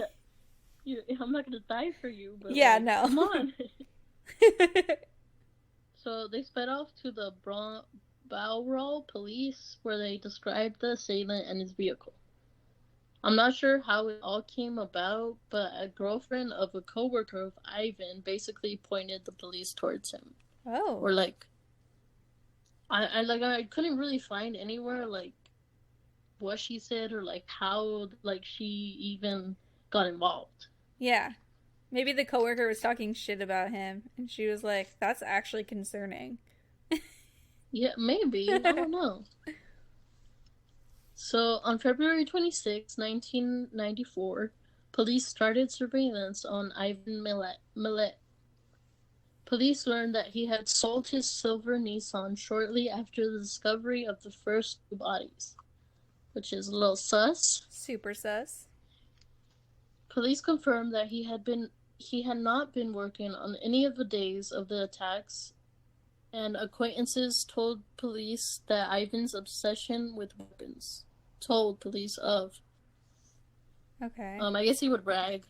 Speaker 2: gonna die for you, but
Speaker 1: Yeah,
Speaker 2: like,
Speaker 1: no.
Speaker 2: come on. So they sped off to the Bowral police, where they described the assailant and his vehicle. I'm not sure how it all came about, but a girlfriend of a coworker of Ivan basically pointed the police towards him.
Speaker 1: Oh.
Speaker 2: Or like, I couldn't really find anywhere like what she said or like how like she even got involved.
Speaker 1: Yeah. Maybe the coworker was talking shit about him, and she was like, that's actually concerning.
Speaker 2: Yeah, maybe. I don't know. So, on February 26, 1994, police started surveillance on Ivan Milat. Police learned that he had sold his silver Nissan shortly after the discovery of the first two bodies, which is a little sus.
Speaker 1: Super sus.
Speaker 2: Police confirmed that he had not been working on any of the days of the attacks, and acquaintances told police that Ivan's obsession with weapons told police of.
Speaker 1: Okay.
Speaker 2: I guess he would brag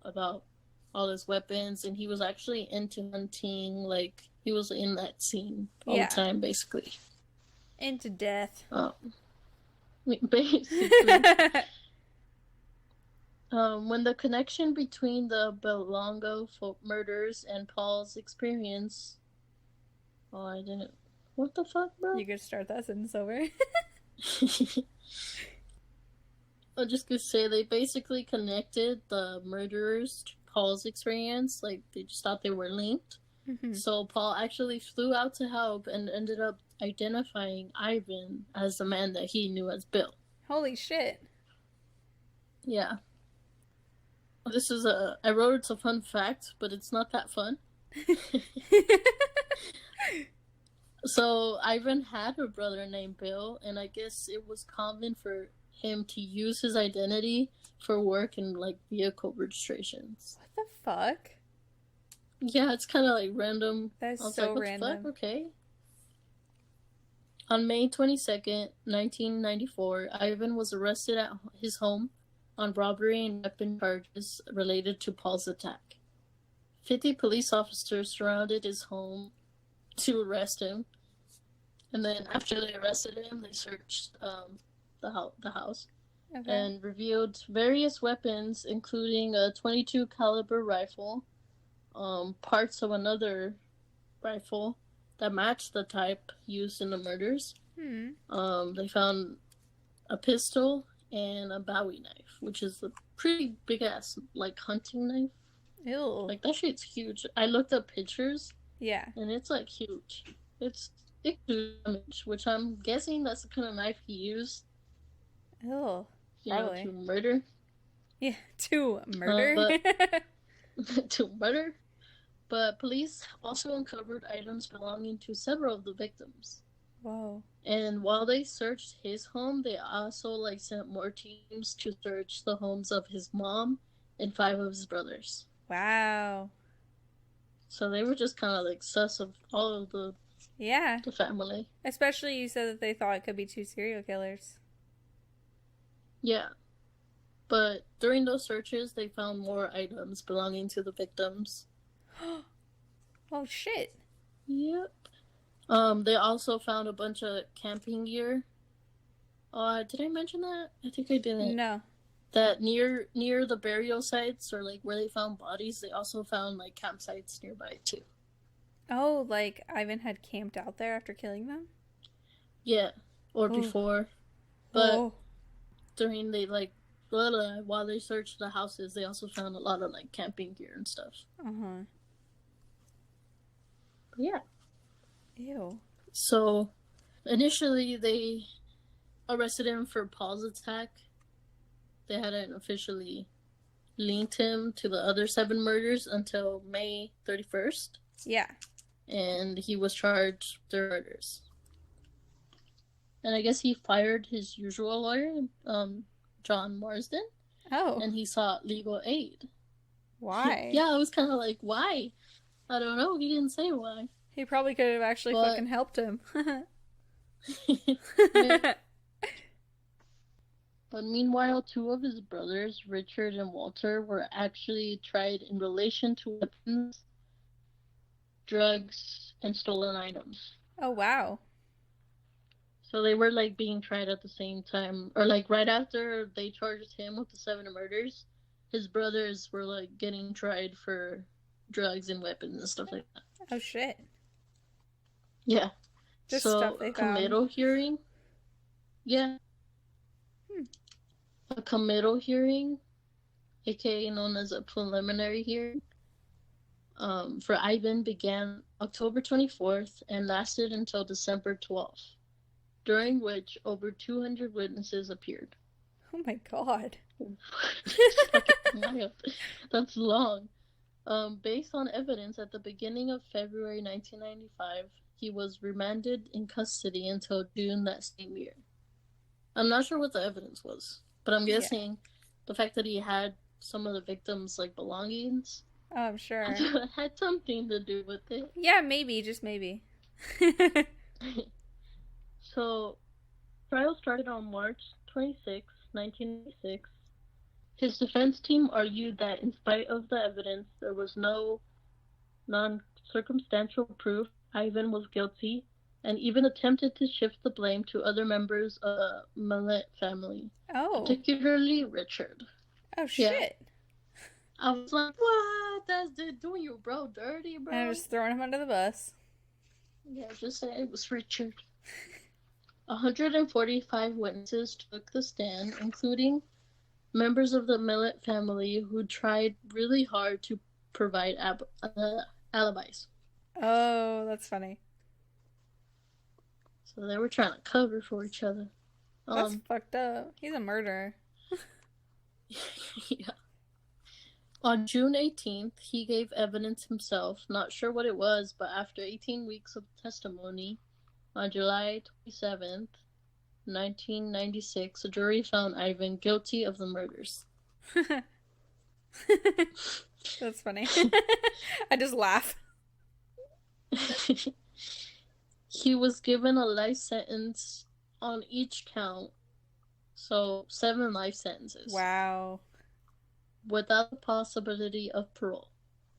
Speaker 2: about all his weapons, and he was actually into hunting. Like, he was in that scene all the time, basically.
Speaker 1: Into death.
Speaker 2: Basically. When the connection between the Belongo murders and Paul's experience... Oh, I didn't... What the fuck, bro?
Speaker 1: You could start that sentence over.
Speaker 2: I'm just gonna say they basically connected the murderers to Paul's experience. Like, they just thought they were linked. Mm-hmm. So Paul actually flew out to help and ended up identifying Ivan as the man that he knew as Bill.
Speaker 1: Holy shit.
Speaker 2: Yeah. I wrote it's a fun fact, but it's not that fun. So Ivan had a brother named Bill, and I guess it was common for him to use his identity for work and like vehicle registrations.
Speaker 1: What the fuck?
Speaker 2: Yeah, it's kind of like random.
Speaker 1: That's
Speaker 2: I was
Speaker 1: so
Speaker 2: like, what
Speaker 1: random.
Speaker 2: the fuck? Okay. On May 22nd, 1994, Ivan was arrested at his home on robbery and weapon charges related to Paul's attack. 50 police officers surrounded his home to arrest him, and then after they arrested him, they searched the house and revealed various weapons, including a .22 caliber rifle, parts of another rifle that matched the type used in the murders. They found a pistol and a Bowie knife, which is a pretty big ass like hunting knife.
Speaker 1: Ew.
Speaker 2: Like, that shit's huge. I looked up pictures.
Speaker 1: Yeah.
Speaker 2: And it's like huge. It's damage, which I'm guessing that's the kind of knife he used.
Speaker 1: Ew.
Speaker 2: Probably. To murder.
Speaker 1: Yeah, to murder.
Speaker 2: To murder. But police also uncovered items belonging to several of the victims.
Speaker 1: Whoa.
Speaker 2: And while they searched his home, they also sent more teams to search the homes of his mom and 5 of his brothers.
Speaker 1: Wow.
Speaker 2: So they were just kind of sus of all of the family.
Speaker 1: Especially you said that they thought it could be 2 serial killers.
Speaker 2: Yeah. But during those searches, they found more items belonging to the victims.
Speaker 1: Oh, shit.
Speaker 2: Yep. They also found a bunch of camping gear. Did I mention that? I think I didn't.
Speaker 1: No.
Speaker 2: That near the burial sites, or where they found bodies, they also found campsites nearby too.
Speaker 1: Oh, Ivan had camped out there after killing them?
Speaker 2: Yeah, or before. But during while they searched the houses, they also found a lot of camping gear and stuff.
Speaker 1: Uh-huh.
Speaker 2: Yeah.
Speaker 1: Ew.
Speaker 2: So, initially they arrested him for Paul's attack. They hadn't officially linked him to the other 7 murders until May 31st.
Speaker 1: Yeah.
Speaker 2: And he was charged with their murders. And I guess he fired his usual lawyer, John Marsden,
Speaker 1: Oh,
Speaker 2: and he sought legal aid.
Speaker 1: why?
Speaker 2: Yeah, I was kind of like, why? I don't know. He didn't say why.
Speaker 1: He probably could have actually
Speaker 2: But-
Speaker 1: fucking helped him.
Speaker 2: But meanwhile, two of his brothers, Richard and Walter, were actually tried in relation to weapons, drugs, and stolen items.
Speaker 1: Oh, wow.
Speaker 2: So they were like being tried at the same time, or like right after they charged him with the 7 murders, his brothers were like getting tried for drugs and weapons and stuff like that.
Speaker 1: Oh, shit.
Speaker 2: Yeah.
Speaker 1: Just
Speaker 2: so
Speaker 1: stuff they found.
Speaker 2: committal hearing. Yeah. A committal hearing, aka known as a preliminary hearing, for Ivan began October 24th and lasted until December 12th, during which over 200 witnesses appeared.
Speaker 1: Oh my god.
Speaker 2: That's long. Based on evidence at the beginning of February 1995, he was remanded in custody until June that same year. I'm not sure what the evidence was, but I'm guessing the fact that he had some of the victims' like belongings
Speaker 1: Oh, I'm sure.
Speaker 2: had something to do with it.
Speaker 1: Yeah, maybe, just maybe.
Speaker 2: So, trial started on March 26, 1996. His defense team argued that in spite of the evidence, there was no non-circumstantial proof Ivan was guilty, and even attempted to shift the blame to other members of the Milat family,
Speaker 1: Oh.
Speaker 2: particularly Richard.
Speaker 1: Oh, shit.
Speaker 2: I was like, what? That's doing your bro dirty, bro.
Speaker 1: And I'm just throwing him under the bus.
Speaker 2: Yeah, just say it was Richard. 145 witnesses took the stand, including members of the Milat family who tried really hard to provide alibis.
Speaker 1: Oh, that's funny.
Speaker 2: So they were trying to cover for each other.
Speaker 1: That's fucked up. He's a murderer.
Speaker 2: Yeah. On June 18th, he gave evidence himself, not sure what it was, but after 18 weeks of testimony, on July 27th, 1996, a jury found Ivan guilty of the murders.
Speaker 1: That's funny. I just laugh.
Speaker 2: He was given a life sentence on each count, so 7 life sentences.
Speaker 1: Wow.
Speaker 2: Without the possibility of parole.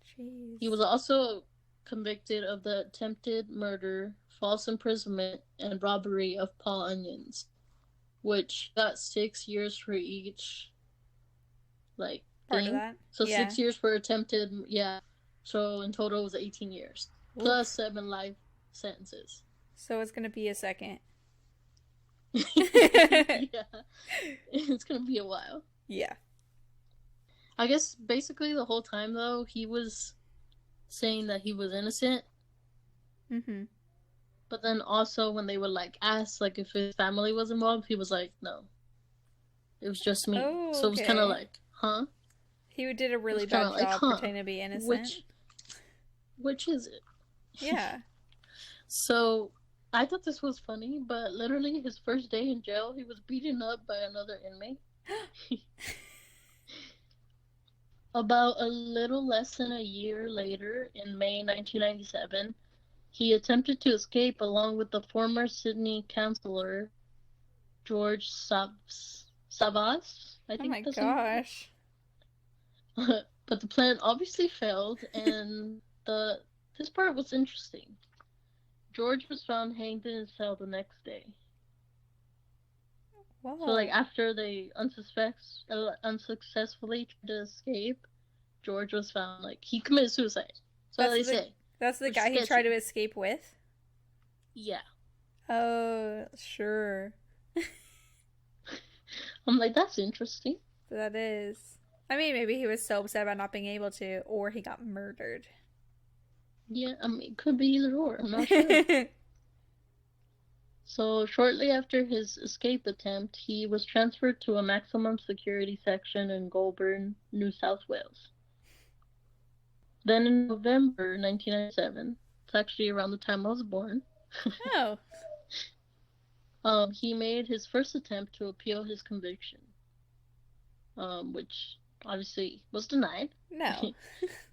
Speaker 1: Jeez.
Speaker 2: He was also convicted of the attempted murder, false imprisonment, and robbery of Paul Onions, which got 6 years for each, like,
Speaker 1: Part
Speaker 2: thing.
Speaker 1: of that.
Speaker 2: So
Speaker 1: Yeah.
Speaker 2: 6 years for attempted, yeah. So in total it was 18 years.
Speaker 1: Oof.
Speaker 2: Plus 7 life sentences.
Speaker 1: So it's gonna be a second.
Speaker 2: Yeah. It's gonna be a while.
Speaker 1: Yeah.
Speaker 2: I guess basically the whole time, though, he was saying that he was innocent.
Speaker 1: Mm-hmm.
Speaker 2: But then also when they would, like, ask, like, if his family was involved, he was like, no. It was just me.
Speaker 1: Oh,
Speaker 2: so it was kind of
Speaker 1: okay.
Speaker 2: like, huh?
Speaker 1: He did a really
Speaker 2: It's kinda
Speaker 1: bad
Speaker 2: like,
Speaker 1: job
Speaker 2: huh,
Speaker 1: pretending to be innocent.
Speaker 2: Which is it?
Speaker 1: Yeah.
Speaker 2: So I thought this was funny, but literally his first day in jail, he was beaten up by another inmate. About a little less than a year later, in May 1997, he attempted to escape along with the former Sydney councillor, George Savas. I
Speaker 1: Oh
Speaker 2: think
Speaker 1: my
Speaker 2: that's his name.
Speaker 1: gosh.
Speaker 2: But the plan obviously failed, and this part was interesting. George was found hanged in his cell the next day.
Speaker 1: Whoa.
Speaker 2: So, like, after they unsuccessfully tried to escape, George was found, like, he committed suicide. So they say.
Speaker 1: That's the
Speaker 2: Which
Speaker 1: guy he
Speaker 2: sketchy.
Speaker 1: tried to escape with?
Speaker 2: Yeah.
Speaker 1: Oh, sure.
Speaker 2: I'm like, that's interesting.
Speaker 1: That is. I mean, maybe he was so upset about not being able to, or he got murdered.
Speaker 2: Yeah, I mean, it could be either or. I'm not sure. So, shortly after his escape attempt, he was transferred to a maximum security section in Goulburn, New South Wales. Then in November 1997, it's actually around the time I was born,
Speaker 1: Oh.
Speaker 2: he made his first attempt to appeal his conviction. which obviously was denied.
Speaker 1: No.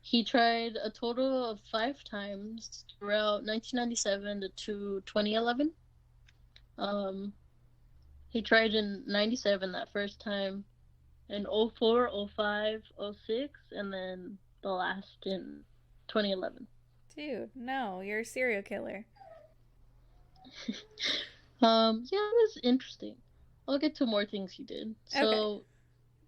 Speaker 2: He tried a total of 5 times throughout 1997 to 2011. Um, he tried in 97 that first time, in 04, 05, 06, and then the last in 2011.
Speaker 1: Dude, no, you're a serial killer.
Speaker 2: Yeah, it was interesting. I'll get to more things he did. So,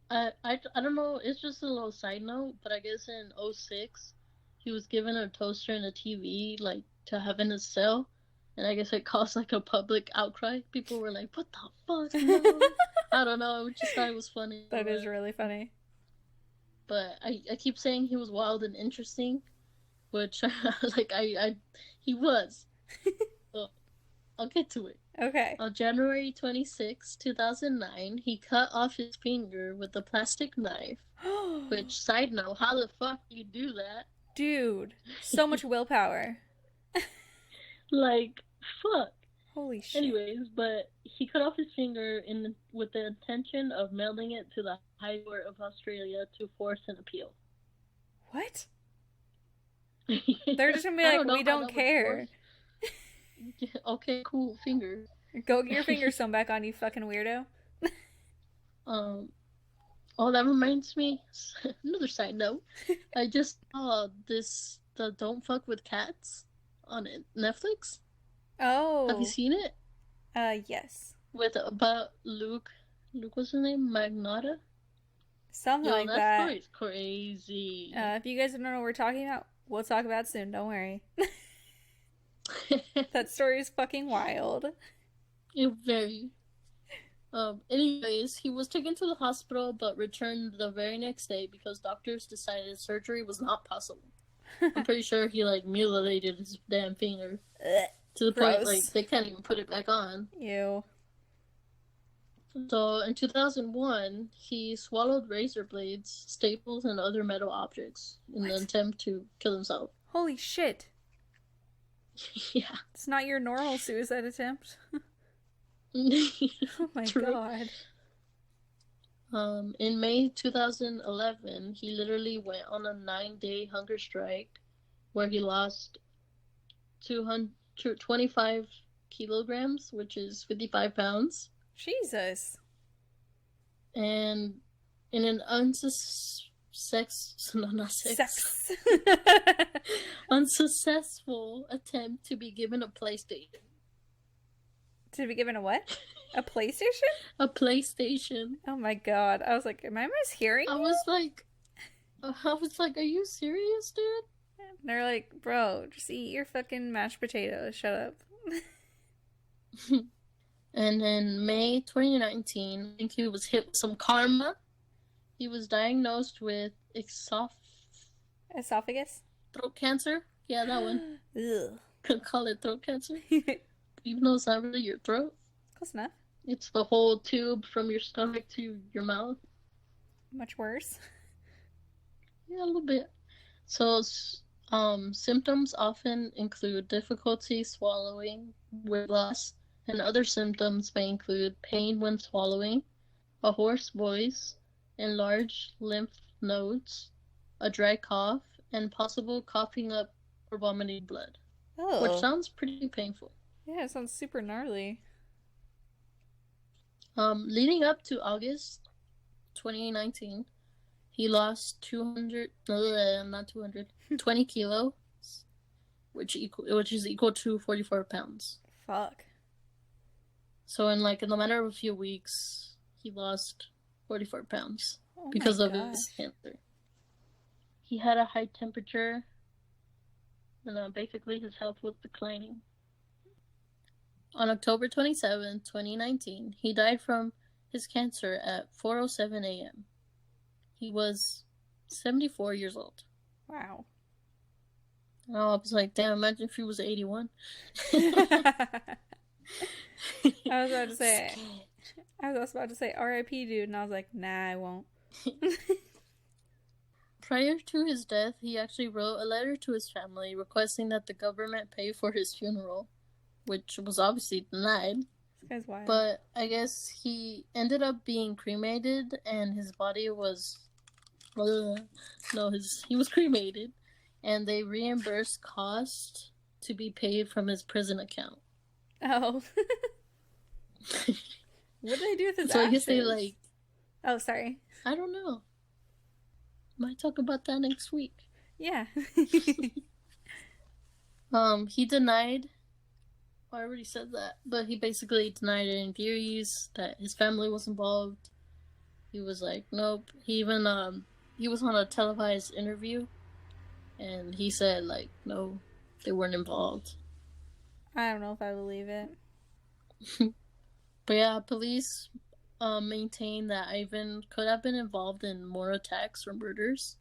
Speaker 2: I don't know, it's just a little side note, but I guess in 06, he was given a toaster and a TV, like, to have in his cell, and I guess it caused, like, a public outcry. People were like, what the fuck, no? I don't know, I just thought it was funny.
Speaker 1: That is really funny.
Speaker 2: But I keep saying he was wild and interesting, which, like, he was. So, I'll get to it.
Speaker 1: Okay.
Speaker 2: On January 26, 2009, he cut off his finger with a plastic knife. Which, side note, how the fuck do you do that?
Speaker 1: Dude, so much willpower.
Speaker 2: Like, fuck.
Speaker 1: Holy shit.
Speaker 2: Anyways, but he cut off his finger with the intention of mailing it to the High Court of Australia to force an appeal.
Speaker 1: What? They're just gonna be like, we don't care.
Speaker 2: Okay, cool, finger.
Speaker 1: Go get your finger sewn back on, you fucking weirdo.
Speaker 2: Oh, that reminds me, another side note. I just saw the Don't Fuck with Cats on Netflix.
Speaker 1: Oh.
Speaker 2: Have you seen it?
Speaker 1: Yes.
Speaker 2: About Luke, what's his name? Magnotta?
Speaker 1: Something like that.
Speaker 2: That story's crazy.
Speaker 1: If you guys don't know what we're talking about, we'll talk about it soon, don't worry. That story is fucking wild.
Speaker 2: Very. Anyways, he was taken to the hospital but returned the very next day because doctors decided surgery was not possible. I'm pretty sure he, like, mutilated his damn finger. To the point, like, they can't even put it back on.
Speaker 1: Ew.
Speaker 2: So, in 2001, he swallowed razor blades, staples, and other metal objects in an attempt to kill himself.
Speaker 1: Holy shit.
Speaker 2: Yeah.
Speaker 1: It's not your normal suicide attempt. Oh my god.
Speaker 2: In May 2011, he literally went on a 9-day hunger strike where he lost 225 kilograms, which is 55 pounds.
Speaker 1: Jesus.
Speaker 2: And in an unsuccessful attempt to be given a PlayStation.
Speaker 1: To be given a what? A PlayStation?
Speaker 2: A PlayStation.
Speaker 1: Oh my god. I was like, am I mishearing you?
Speaker 2: I was like, are you serious, dude?
Speaker 1: And they're like, bro, just eat your fucking mashed potatoes. Shut up.
Speaker 2: And in May 2019, I think he was hit with some karma. He was diagnosed with
Speaker 1: Esophagus?
Speaker 2: throat cancer. Yeah, that one.
Speaker 1: Ugh.
Speaker 2: Could call it throat cancer. Even though it's not really your throat.
Speaker 1: Close enough.
Speaker 2: It's the whole tube from your stomach to your mouth.
Speaker 1: Much worse.
Speaker 2: Yeah, a little bit. So, symptoms often include difficulty swallowing, weight loss, and other symptoms may include pain when swallowing, a hoarse voice, enlarged lymph nodes, a dry cough, and possible coughing up or vomiting blood.
Speaker 1: Oh.
Speaker 2: Which sounds pretty painful.
Speaker 1: Yeah, it sounds super gnarly.
Speaker 2: Leading up to August 2019, he lost 20 kilos, which is equal to 44 pounds.
Speaker 1: Fuck.
Speaker 2: So in the matter of a few weeks, he lost 44 pounds because of his cancer. He had a high temperature, and basically his health was declining. On October 27, 2019, he died from his cancer at 4:07 a.m. He was 74 years old.
Speaker 1: Wow.
Speaker 2: And I was like, damn, imagine if he was 81.
Speaker 1: I was about to say R.I.P. dude, and I was like, nah, I won't.
Speaker 2: Prior to his death, he actually wrote a letter to his family requesting that the government pay for his funeral, which was obviously denied.
Speaker 1: guy's wild.
Speaker 2: But I guess he ended up being cremated, and his body was... he was cremated, and they reimbursed costs to be paid from his prison account.
Speaker 1: Oh. What did they do with his
Speaker 2: So
Speaker 1: ashes?
Speaker 2: I guess they, like...
Speaker 1: Oh, sorry.
Speaker 2: I don't know. Might talk about that next week.
Speaker 1: Yeah.
Speaker 2: He denied... I already said that, but he basically denied any theories that his family was involved. He was like, nope. He even, he was on a televised interview, and he said, like, no, they weren't involved.
Speaker 1: I don't know if I believe it.
Speaker 2: But yeah, police maintain that Ivan could have been involved in more attacks or murders.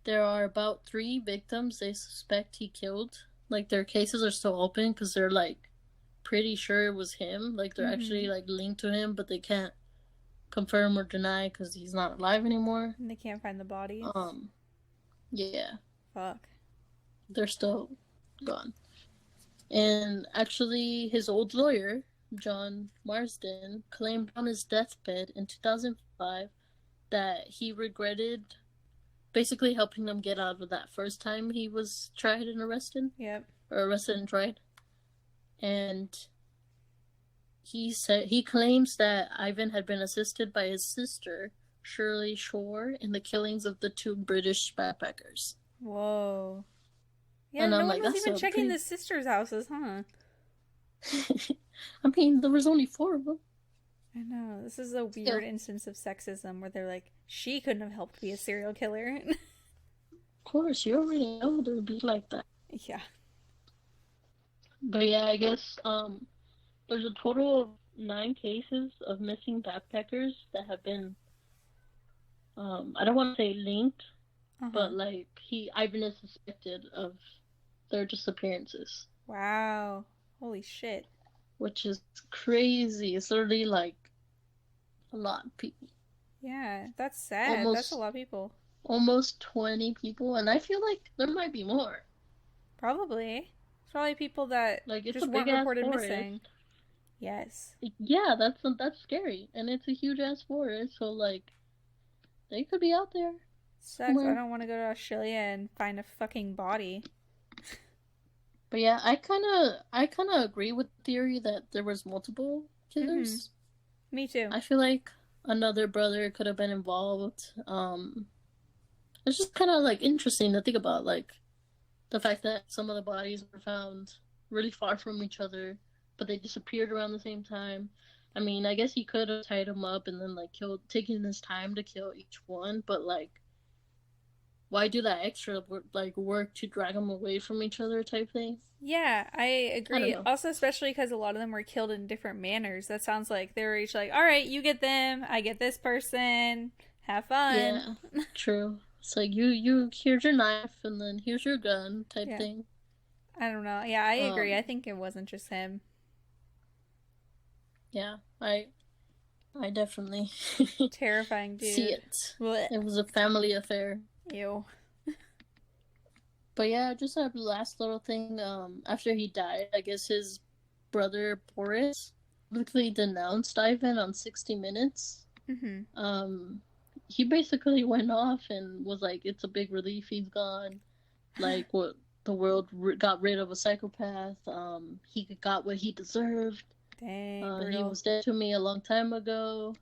Speaker 2: There are about 3 victims they suspect he killed. Like, their cases are still open because they're, like, pretty sure it was him. Like, they're actually, like, linked to him, but they can't confirm or deny because he's not alive anymore.
Speaker 1: And they can't find the bodies.
Speaker 2: Yeah.
Speaker 1: Fuck.
Speaker 2: They're still gone. And actually, his old lawyer, John Marsden, claimed on his deathbed in 2005 that he regretted basically helping them get out of that first time he was tried and arrested.
Speaker 1: Yep.
Speaker 2: Or arrested and tried. And he claims that Ivan had been assisted by his sister, Shirley Shore, in the killings of the 2 British backpackers.
Speaker 1: Whoa. Yeah,
Speaker 2: And
Speaker 1: no
Speaker 2: I'm
Speaker 1: one
Speaker 2: like,
Speaker 1: was
Speaker 2: that's
Speaker 1: even
Speaker 2: a
Speaker 1: checking
Speaker 2: pretty-
Speaker 1: the sisters' houses, huh?
Speaker 2: I mean, there was only 4 of them.
Speaker 1: I know. This is a weird instance of sexism where they're like, she couldn't have helped be a serial killer.
Speaker 2: Of course, you already know it would be like that.
Speaker 1: Yeah.
Speaker 2: But yeah, I guess there's a total of 9 cases of missing backpackers that have been I don't want to say linked, but like Ivan is suspected of their disappearances.
Speaker 1: Wow. Holy shit.
Speaker 2: Which is crazy. It's literally like a lot of people.
Speaker 1: Yeah, that's sad. That's a lot of people.
Speaker 2: Almost 20 people, and I feel like there might be more.
Speaker 1: Probably. It's probably people that
Speaker 2: Like, it's
Speaker 1: just
Speaker 2: a
Speaker 1: weren't
Speaker 2: big-ass
Speaker 1: reported
Speaker 2: forest.
Speaker 1: missing. Yes.
Speaker 2: Yeah, that's scary, and it's a huge ass forest, so like they could be out there.
Speaker 1: Sucks. I don't want to go to Australia and find a fucking body.
Speaker 2: But yeah, I kind of agree with the theory that there was multiple killers.
Speaker 1: Me too.
Speaker 2: I feel like another brother could have been involved. It's just kind of like interesting to think about, like the fact that some of the bodies were found really far from each other, but they disappeared around the same time. I mean, I guess he could have tied them up and then like taking his time to kill each one, but like, why do that extra work to drag them away from each other type thing?
Speaker 1: Yeah, I agree.
Speaker 2: know.
Speaker 1: Also, especially because a lot of them were killed in different manners. That sounds like they were each like, all right, you get them, I get this person, have fun.
Speaker 2: Yeah, true. It's like, you here's your knife, and then here's your gun type thing.
Speaker 1: I don't know. Yeah, I agree. I think it wasn't just him.
Speaker 2: Yeah, I definitely
Speaker 1: Terrifying, dude.
Speaker 2: see it.
Speaker 1: Blech.
Speaker 2: It was a family affair.
Speaker 1: Ew.
Speaker 2: But yeah, just a last little thing. After he died, I guess his brother Boris publicly denounced Ivan on 60 Minutes. He basically went off and was like, "It's a big relief he's gone. Like, what the world got rid of a psychopath. He got what he deserved.
Speaker 1: Dang,
Speaker 2: he was dead to me a long time ago."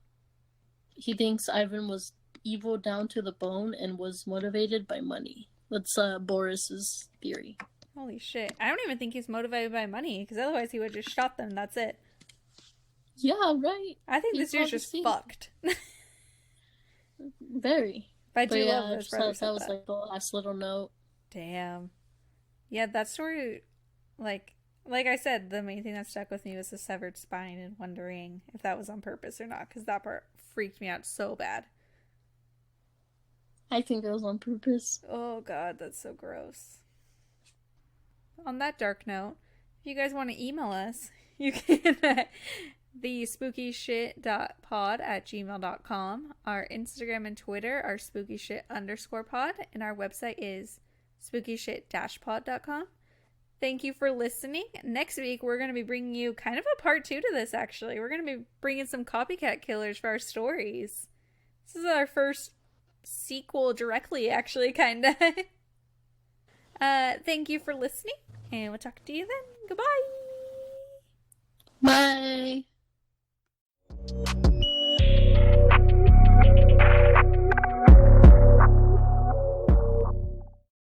Speaker 2: He thinks Ivan was evil down to the bone and was motivated by money. That's Boris's theory.
Speaker 1: Holy shit. I don't even think he's motivated by money, because otherwise he would have just shot them, that's it.
Speaker 2: Yeah, right.
Speaker 1: I think this dude's just fucked.
Speaker 2: Very.
Speaker 1: But I do
Speaker 2: yeah,
Speaker 1: love those brothers.
Speaker 2: that was like the last little note.
Speaker 1: Damn. Yeah, that story, like I said, the main thing that stuck with me was the severed spine and wondering if that was on purpose or not, because that part freaked me out so bad.
Speaker 2: I think it was on purpose.
Speaker 1: Oh god, that's so gross. On that dark note, if you guys want to email us, you can at thespookyshit.pod at gmail.com. Our Instagram and Twitter are spookyshit_pod, and our website is spookyshit-pod.com. Thank you for listening. Next week, we're going to be bringing you kind of a part 2 to this, actually. We're going to be bringing some copycat killers for our stories. This is our first sequel directly, actually, kind of. Thank you for listening, and we'll talk to you then. Goodbye!
Speaker 2: Bye!